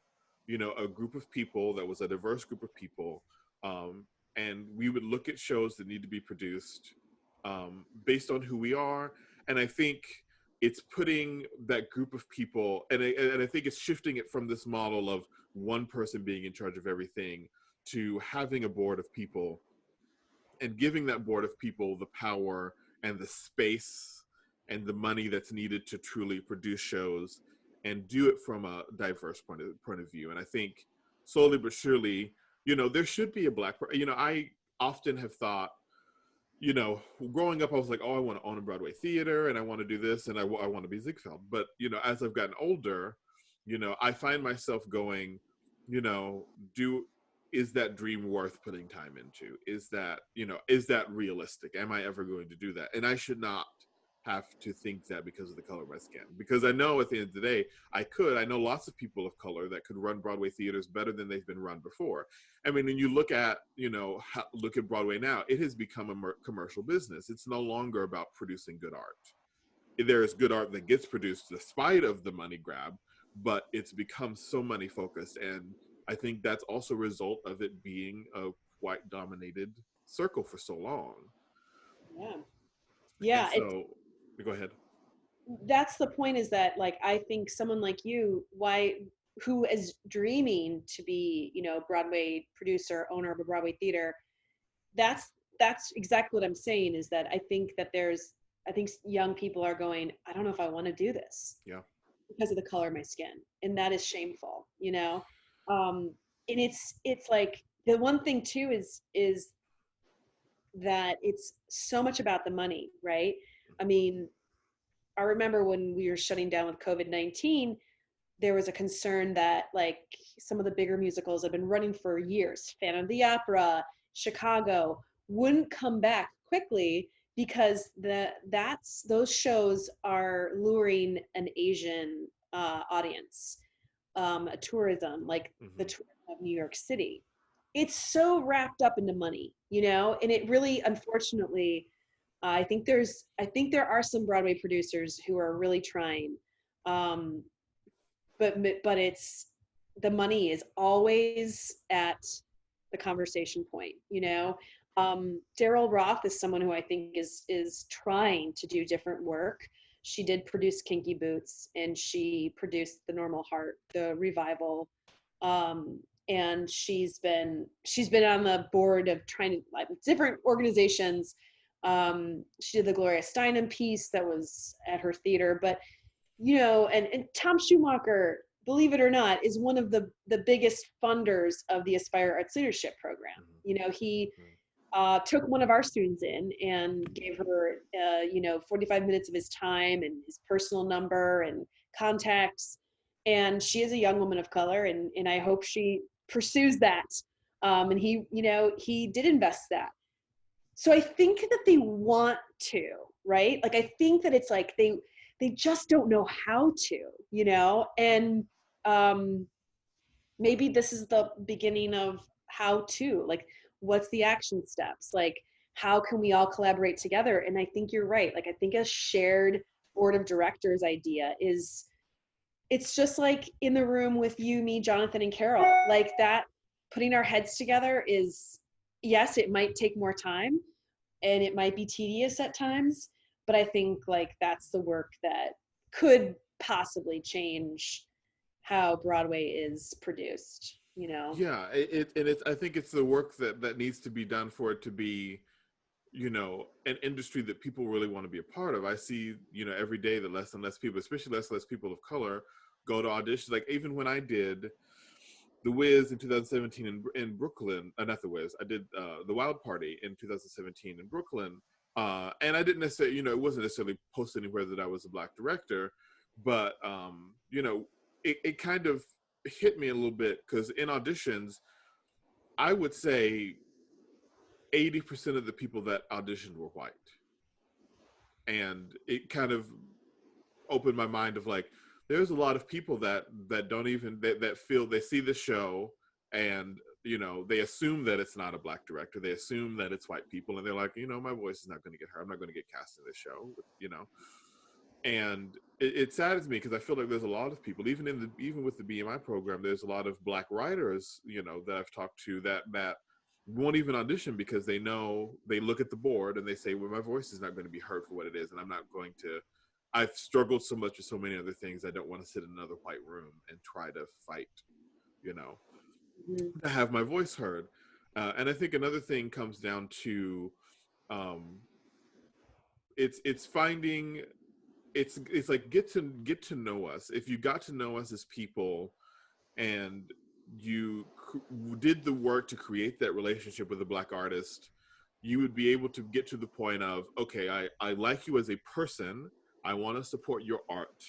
a group of people that was a diverse group of people, um, and we would look at shows that need to be produced based on who we are. And I think it's putting that group of people, and I think it's shifting it from this model of one person being in charge of everything to having a board of people, and giving that board of people the power and the space and the money that's needed to truly produce shows and do it from a diverse point of view. And I think slowly but surely, there should be a I often have thought, growing up, I was like, oh, I want to own a Broadway theater and I want to do this and I want to be Ziegfeld. But, as I've gotten older, I find myself going, you know, do, is that dream worth putting time into? Is that realistic? Am I ever going to do that? And I should not have to think that because of the color of my skin. Because I know at the end of the day, I know lots of people of color that could run Broadway theaters better than they've been run before. I mean, when you look at, look at Broadway now, it has become a commercial business. It's no longer about producing good art. There is good art that gets produced despite of the money grab, but it's become so money focused. And I think that's also a result of it being a white dominated circle for so long. Yeah. And Yeah, it's so, go ahead. that's the point, is that like I think someone like you, why, who is dreaming to be, Broadway producer, owner of a Broadway theater, that's that's exactly what I'm saying, is that I think young people are going, I don't know if I want to do this Yeah. because of the color of my skin. And that is shameful. And it's like the one thing too is that it's so much about the money, right? I mean, I remember when we were shutting down with COVID-19, there was a concern that like some of the bigger musicals have been running for years, Phantom of the Opera, Chicago, wouldn't come back quickly because that's those shows are luring an Asian audience, a tourism like the Mm-hmm. tourism of New York City. It's so wrapped up into money, you know, and it really, unfortunately, I think there are some Broadway producers who are really trying, um, but it's the money is always at the conversation point, you know. Daryl Roth is someone who I think is trying to do different work. She did produce Kinky Boots, and she produced The Normal Heart, the revival, um, and she's been on the board of trying to like different organizations. She did the Gloria Steinem piece that was at her theater, but you know, and Tom Schumacher, believe it or not, is one of the biggest funders of the Aspire Arts Leadership Program. You know, he Mm-hmm. took one of our students in and gave her, you know, 45 minutes of his time and his personal number and contacts. And she is a young woman of color, and I hope she pursues that. And he, you know, he did invest that. So I think that they want to, right? Like I think that it's like they just don't know how to, you know? And um maybe this is the beginning of how to, like what's the action steps? Like how can we all collaborate together? And I think you're right. Like I think a shared board of directors idea is it's just like in the room with you, me, Jonathan, and Carol. Like that putting our heads together is yes, it might take more time and it might be tedious at times, but I think like that's the work that could possibly change how Broadway is produced, you know. Yeah, and it's, I think it's the work that needs to be done for it to be, you know, an industry that people really want to be a part of. I see, you know, every day that less and less people, especially less and less people of color, go to auditions. Like even when I did the Wiz in 2017 in Brooklyn, not the Wiz, I did the Wild Party in 2017 in Brooklyn, and I didn't necessarily, you know, it wasn't necessarily posted anywhere that I was a Black director, but you know, it kind of hit me a little bit because in auditions, I would say 80% of the people that auditioned were white, and it kind of opened my mind of like, there's a lot of people that don't even that feel they see the show and you know they assume that it's not a Black director, they assume that it's white people, and they're like, you know, my voice is not going to get heard, I'm not going to get cast in this show, you know. And it saddens me because I feel like there's a lot of people, even with the BMI program, there's a lot of Black writers, you know, that I've talked to that won't even audition because they know, they look at the board and they say, well, my voice is not going to be heard for what it is, and I'm not going to. I've struggled so much with so many other things. I don't want to sit in another white room and try to fight, you know, Mhm. to have my voice heard. And I think another thing comes down to um, it's finding, it's like get to know us. If you got to know us as people and you did the work to create that relationship with a Black artist, you would be able to get to the point of, okay, I like you as a person, I want to support your art,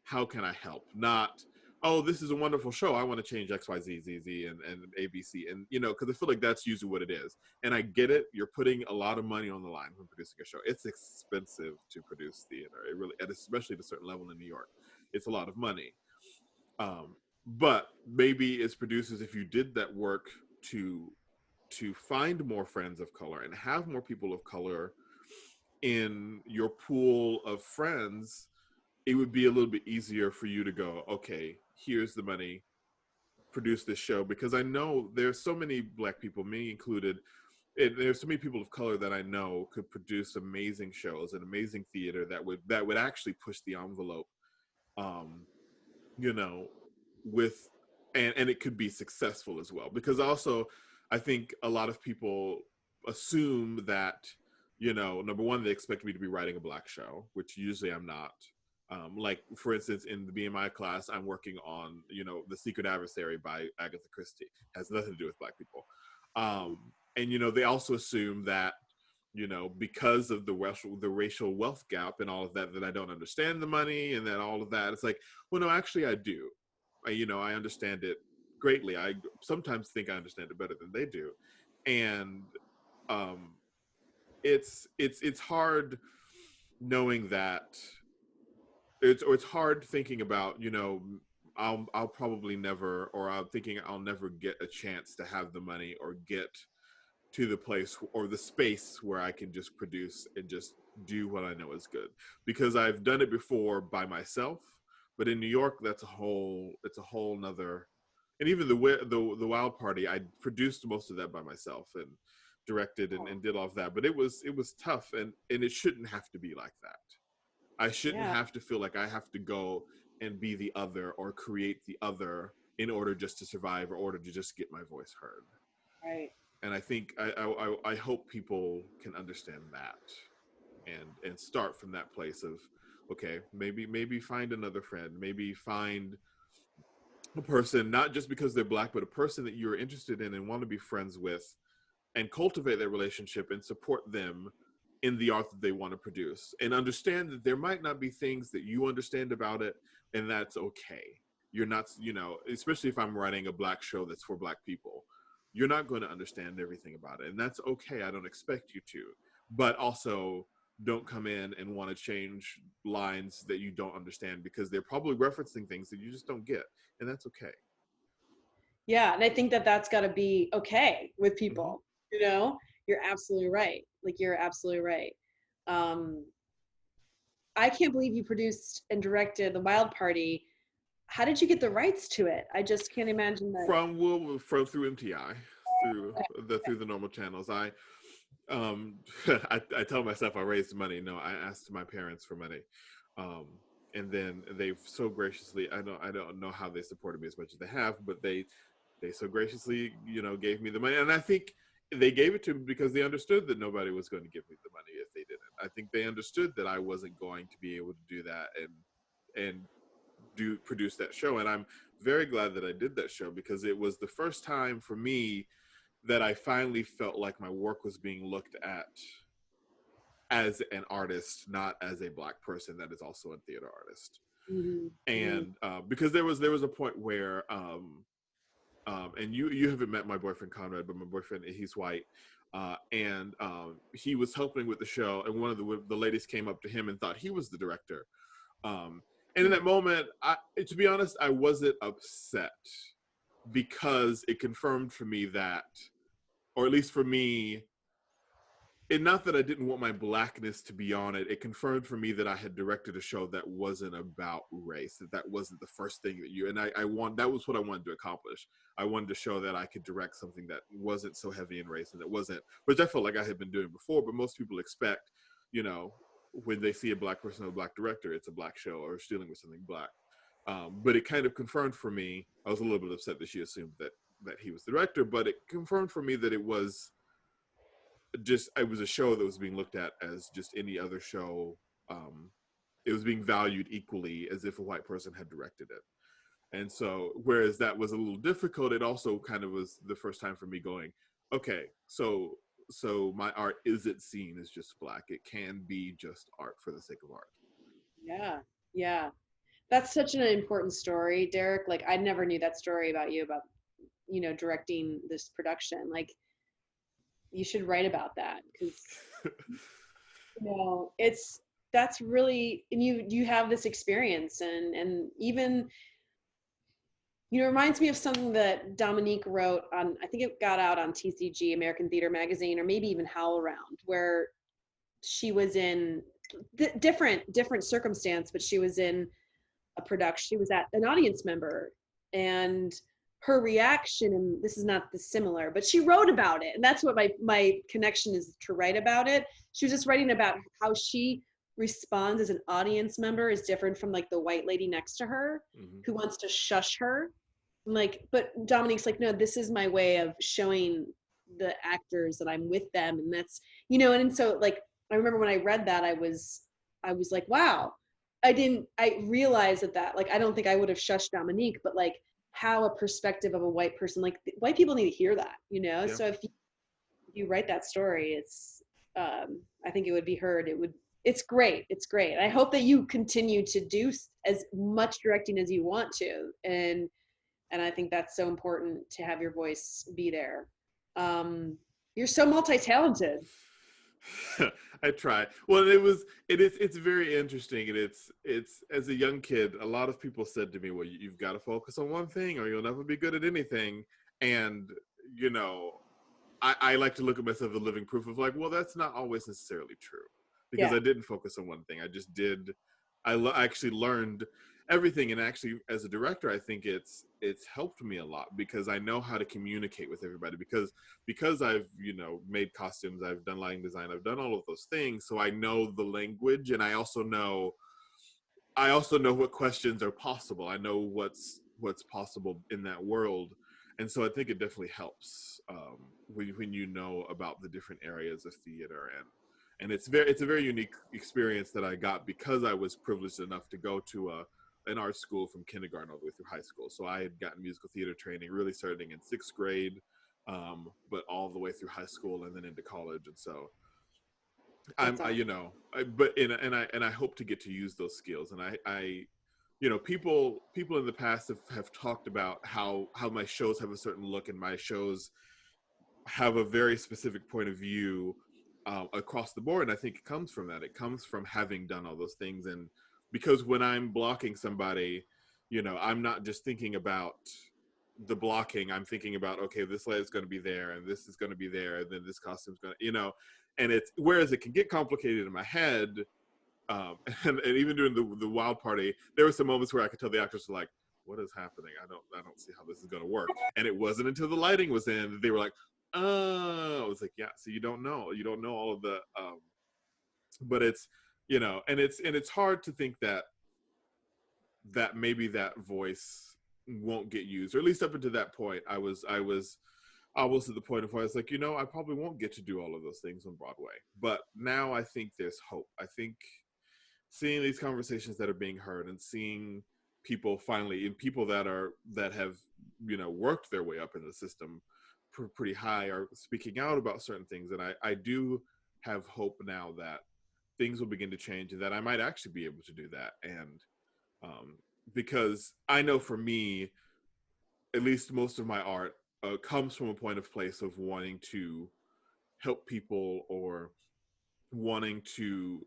how can I help? Not, oh, this is a wonderful show, I want to change XYZZZ and ABC, and you know, because I feel like that's usually what it is. And I get it, you're putting a lot of money on the line when producing a show. It's expensive to produce theater, it really, and especially at a certain level in New York, it's a lot of money. um, but maybe as producers, if you did that work to find more friends of color and have more people of color in your pool of friends, it would be a little bit easier for you to go, okay, here's the money, produce this show. Because I know there's so many Black people, me included, and there's so many people of color that I know could produce amazing shows and amazing theater that would actually push the envelope. Um, you know, with, and it could be successful as well, because also I think a lot of people assume that, you know, number one, they expect me to be writing a Black show, which usually I'm not. Like for instance, in the BMI class, I'm working on, you know, The Secret Adversary by Agatha Christie, has nothing to do with Black people. And you know, they also assume that, you know, because of the racial wealth gap and all of that, that I don't understand the money and then all of that. It's like, well, no, actually I do. I understand it greatly. I sometimes think I understand it better than they do. And um, it's hard knowing that it's hard thinking about, I'll probably never, or I'm thinking I'll never get a chance to have the money or get to the place or the space where I can just produce and just do what I know is good, because I've done it before by myself. But in New York, it's a whole nother. And even the Wild Party, I produced most of that by myself and directed and did all of that. But it was tough, and it shouldn't have to be like that. I shouldn't Yeah. have to feel like I have to go and be the other or create the other in order just to survive or order to just get my voice heard. Right. And I think I hope people can understand that and start from that place of, okay, maybe find another friend, maybe find a person, not just because they're black, but a person that you're interested in and want to be friends with, and cultivate that relationship and support them in the art that they want to produce, and understand that there might not be things that you understand about it, and that's okay. You're not, especially if I'm writing a black show that's for black people, you're not going to understand everything about it, and that's okay. I don't expect you to, but also don't come in and want to change lines that you don't understand, because they're probably referencing things that you just don't get, and that's okay. Yeah, and I think that that's got to be okay with Mm-hmm. people. You know, you're absolutely right. Like you're absolutely right. Um, I can't believe you produced and directed the Wild Party. How did you get the rights to it? I just can't imagine that. From through MTI, through the normal channels. Um I tell myself I raised money. No, I asked my parents for money. Um and then they've so graciously, I don't know how they supported me as much as they have, but they so graciously, gave me the money. And I think they gave it to me because they understood that nobody was going to give me the money if they didn't. I think they understood that I wasn't going to be able to do that and do produce that show. And I'm very glad that I did that show, because it was the first time for me that I finally felt like my work was being looked at as an artist, not as a black person that is also a theater artist. Mm-hmm, mm-hmm, And because there was a point where and you haven't met my boyfriend Conrad, but my boyfriend, he's white. And he was helping with the show, and one of the ladies came up to him and thought he was the director. um, and in that moment, to be honest, I wasn't upset, because it confirmed for me that, or at least for me, and not that I didn't want my blackness to be on it. It confirmed for me that I had directed a show that wasn't about race. That wasn't the first thing that you, and that was what I wanted to accomplish. I wanted to show that I could direct something that wasn't so heavy in race, and that wasn't, which I felt like I had been doing before. But most people expect, when they see a black person or a black director, it's a black show or it's dealing with something black. But it kind of confirmed for me. I was a little bit upset that she assumed that he was the director, but it confirmed for me that it was a show that was being looked at as just any other show. Um, it was being valued equally as if a white person had directed it. And so, whereas that was a little difficult, it also kind of was the first time for me going, okay, so my art isn't seen as just black. It can be just art for the sake of art. yeah, yeah. That's such an important story, Derek. Like I never knew that story about you about, directing this production. Like you should write about that because, it's that's really, and you have this experience and even, it reminds me of something that Dominique wrote on, I think it got out on TCG, American Theater Magazine, or maybe even Howl Around, where she was in different circumstance, but she was in a production. She was at an audience member, and her reaction, and this is not dissimilar, but she wrote about it, and that's what my connection is to write about it. She was just writing about how she responds as an audience member is different from like the white lady next to her Mm-hmm. who wants to shush her. Like, but Dominique's like, no, this is my way of showing the actors that I'm with them, and that's, and so like I remember when I read that, I was like, wow. I realized that like I don't think I would have shushed Dominique, but like how a perspective of a white person, like white people need to hear that, Yeah. so if you write that story, it's I think it would be heard. It would, it's great. It's great. I hope that you continue to do as much directing as you want to. And I think that's so important to have your voice be there. You're so multi-talented. I try. Well, it's very interesting, and it's as a young kid, a lot of people said to me, "Well, you've got to focus on one thing, or you'll never be good at anything." And you know, I like to look at myself as a living proof of like, well, that's not always necessarily true, because Yeah. I didn't focus on one thing. I just did. Actually learned everything, and actually, as a director, I think it's helped me a lot because I know how to communicate with everybody. Because I've made costumes, I've done lighting design, I've done all of those things, so I know the language, and I also know what questions are possible. I know what's possible in that world, and so I think it definitely helps when you know about the different areas of theater, and it's a very unique experience that I got because I was privileged enough to go to an art school from kindergarten all the way through high school. So I had gotten musical theater training really starting in sixth grade, but all the way through high school and then into college, and so I'm That's awesome. but and I hope to get to use those skills. And people in the past have talked about how my shows have a certain look, and my shows have a very specific point of view across the board. And I think it comes from that. It comes from having done all those things. And because when I'm blocking somebody, I'm not just thinking about the blocking. I'm thinking about, okay, this light is going to be there, and this is going to be there, and then this costume's going and it's, whereas it can get complicated in my head. And even during the wild party, there were some moments where I could tell the actors were like, what is happening? I don't see how this is going to work. And it wasn't until the lighting was in that they were like, oh, I was like, yeah, so you don't know all of the but it's and it's hard to think that maybe that voice won't get used, or at least up until that point I was at the point of where I was like, I probably won't get to do all of those things on Broadway. But now I think there's hope. I think seeing these conversations that are being heard, and seeing people finally, and people that have worked their way up in the system pretty high, are speaking out about certain things. And I do have hope now that things will begin to change, and that I might actually be able to do that. And because I know for me, at least most of my art comes from a point of place of wanting to help people, or wanting to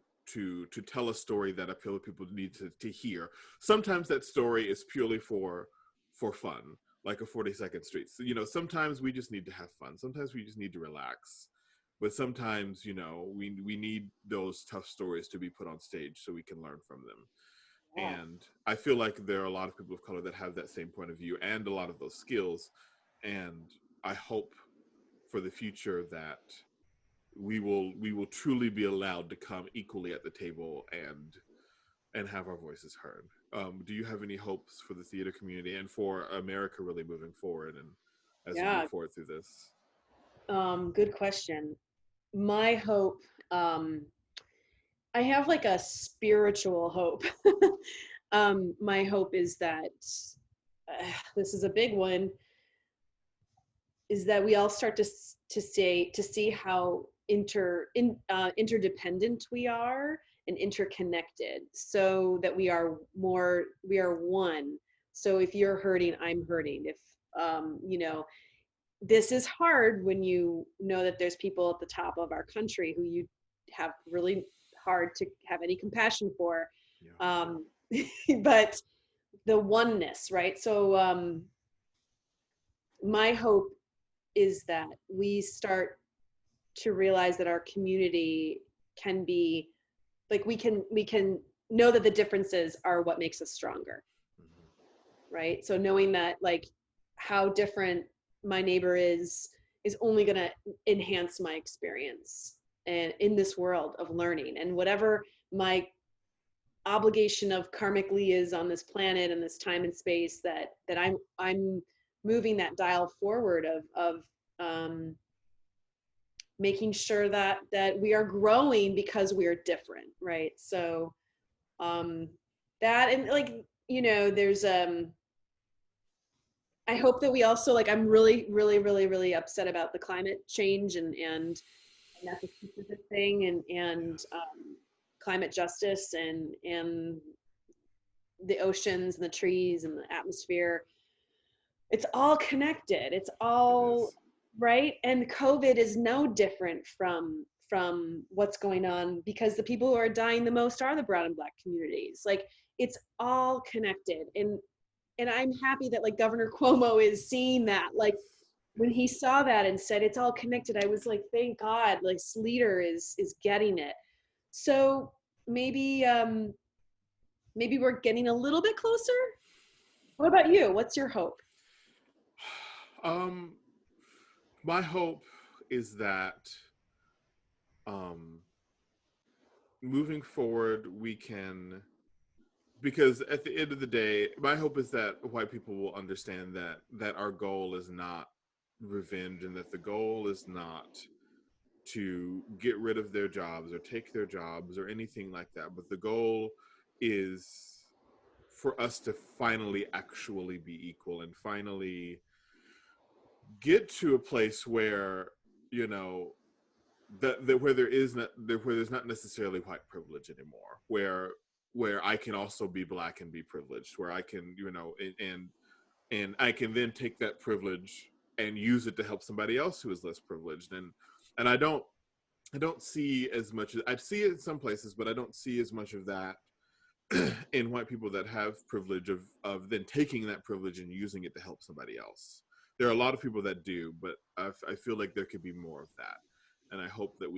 tell a story that I feel people need to hear. Sometimes that story is purely for fun, like a 42nd Street. So, sometimes we just need to have fun. Sometimes we just need to relax. But sometimes, we need those tough stories to be put on stage so we can learn from them. Yeah. And I feel like there are a lot of people of color that have that same point of view and a lot of those skills. And I hope for the future that we will truly be allowed to come equally at the table and have our voices heard. Do you have any hopes for the theater community and for America really moving forward, and as we move Yeah. forward through this? Good question. My hope, I have like a spiritual hope. My hope is that this is a big one, is that we all start to see how interdependent we are and interconnected, so that we are one. So if you're hurting, I'm hurting. If this is hard when you know that there's people at the top of our country who you have really hard to have any compassion for. Yeah. um, but the oneness, right? So my hope is that we start to realize that our community can be like, we can know that the differences are what makes us stronger, Mm-hmm. right? So knowing that, like, how different my neighbor is only going to enhance my experience and in this world of learning, and whatever my obligation of karmically is on this planet and this time and space, that I'm moving that dial forward of um, making sure that we are growing because we are different, right? So um, that, and like, there's I hope that we also, like, I'm really, really, really, really upset about the climate change, and that's a specific thing, and Yes. climate justice and the oceans and the trees and the atmosphere. It's all connected. It's It all is. right. And COVID is no different from what's going on, because the people who are dying the most are the brown and black communities. Like, it's all connected. And I'm happy that like Governor Cuomo is seeing that. Like, Yes. when Yes. he saw that and said it's all connected, I was like, thank God, like this leader is getting it. So maybe maybe we're getting a little bit closer. What about you? What's your hope? Um, my hope is that um, moving forward, we can, because at the end of the day, my hope is that white people will understand that our goal is not revenge, and that the goal is not to get rid of their jobs or take their jobs or anything like that. But the goal is for us to finally actually be equal and finally get to a place where, you know, that where there is not there, where there's not necessarily white privilege anymore, where I can also be black and be privileged, where I can, you know, and I can then take that privilege and use it to help somebody else who is less privileged. And I don't see as much. I see it in some places, but I don't see as much of that in white people that have privilege of then taking that privilege and using it to help somebody else. There are a lot of people that do, but I feel like there could be more of that, and I hope that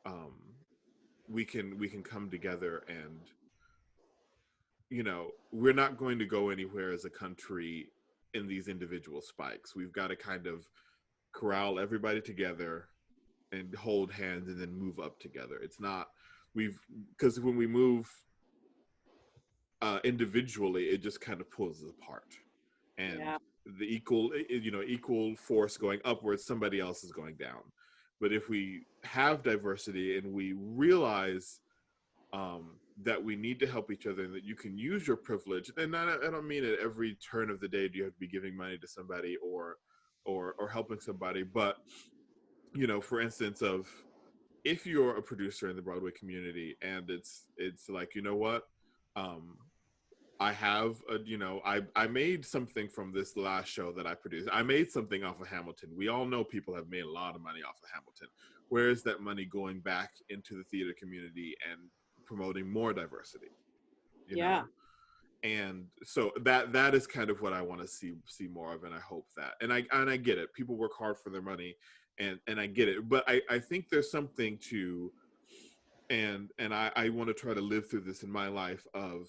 um, we can come together. And you know, we're not going to go anywhere as a country in these individual spikes. We've got to kind of corral everybody together and hold hands and then move up together. It's not we've because when we move individually, it just kind of pulls us apart. And Yeah. the equal force going upwards, somebody else is going down. But if we have diversity and we realize that we need to help each other, and that you can use your privilege, and I don't mean at every turn of the day do you have to be giving money to somebody or helping somebody, but you know, for instance, of if you're a producer in the Broadway community and it's like, you know what, um, I have a, you know, I made something from this last show that I produced. I made something off of Hamilton. We all know people have made a lot of money off of Hamilton. Where is that money going back into the theater community and promoting more diversity? You Yeah. know, and so that is kind of what I want to see more of, and I hope that. And I get it. People work hard for their money, and I get it. But I think there's something to, and I want to try to live through this in my life of,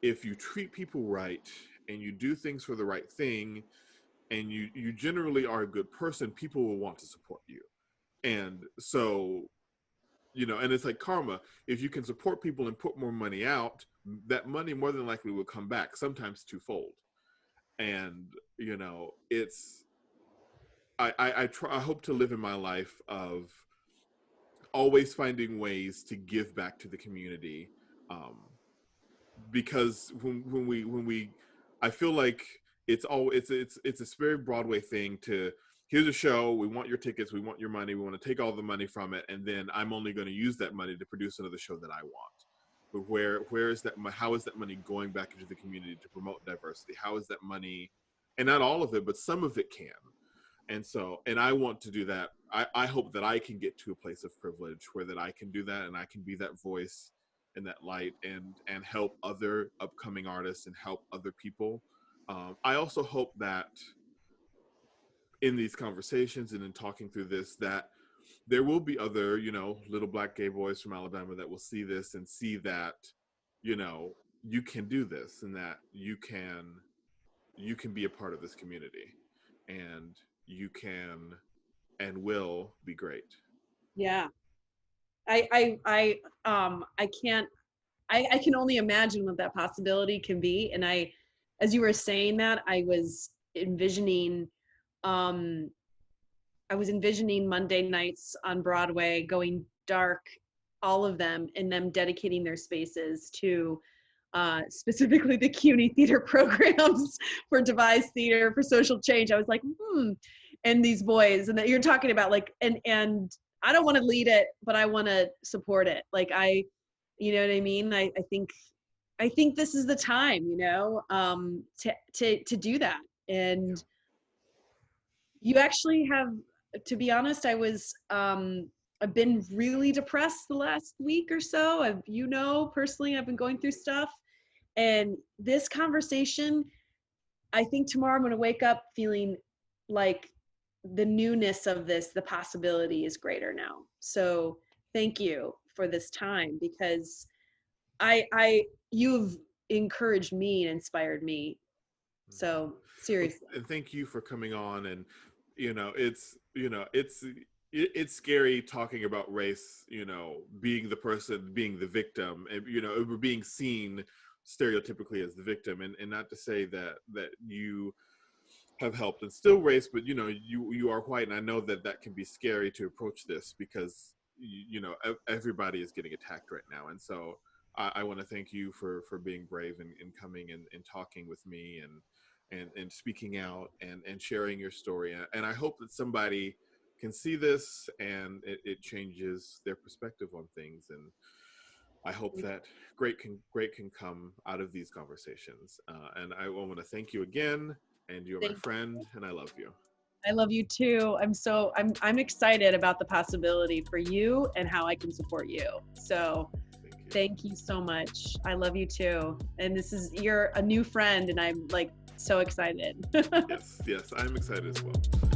if you treat people right and you do things for the right thing and you generally are a good person, people will want to support you. And so, you know, and it's like karma. If you can support people and put more money out, that money more than likely will come back, sometimes twofold. And you know, it's I hope to live in my life of always finding ways to give back to the community, um, because when we I feel like it's a very Broadway thing to, here's a show, we want your tickets, we want your money, we want to take all the money from it, and then I'm only going to use that money to produce another show that I want. But where is that, how is that money going back into the community to promote diversity? How is that money, and not all of it, but some of it can. And so, and I want to do that. I hope that I can get to a place of privilege where that I can do that, and I can be that voice and that light, and help other upcoming artists and help other people. I also hope that in these conversations and in talking through this, that there will be other, you know, little black gay boys from Alabama that will see this and see that, you know, you can do this, and that you can be a part of this community, and you can and will be great. Yeah. I can't, I can only imagine what that possibility can be. And as you were saying that, envisioning, um, I was envisioning Monday nights on Broadway going dark, all of them, and them dedicating their spaces to specifically the CUNY theater programs for devised theater, for social change. I was like, and these boys, and that you're talking about, like, and I don't want to lead it, but I want to support it. Like you know what I mean? I think this is the time, you know, to do that. Yeah. And you actually have, to be honest, I've been really depressed the last week or so. You know, personally, I've been going through stuff, and this conversation, I think tomorrow I'm going to wake up feeling like the newness of this, the possibility is greater now. So thank you for this time, because you've encouraged me and inspired me. So Well, seriously, and thank you for coming on. And it's scary talking about race, being the person, being the victim, and we're being seen stereotypically as the victim. And not to say that you have helped instill race, but you are white, and I know that can be scary to approach this, because everybody is getting attacked right now. And so I want to thank you for being brave and coming and talking with me, and speaking out, and sharing your story. And I hope that somebody can see this, and it changes their perspective on things. And I hope that great can come out of these conversations. And I want to thank you again. And you're my thank friend, and I love you. I love you too. I'm excited about the possibility for you and how I can support you. So Thank you. thank you so much. I love you too. And you're a new friend, and I'm like so excited. Yes, I'm excited as well.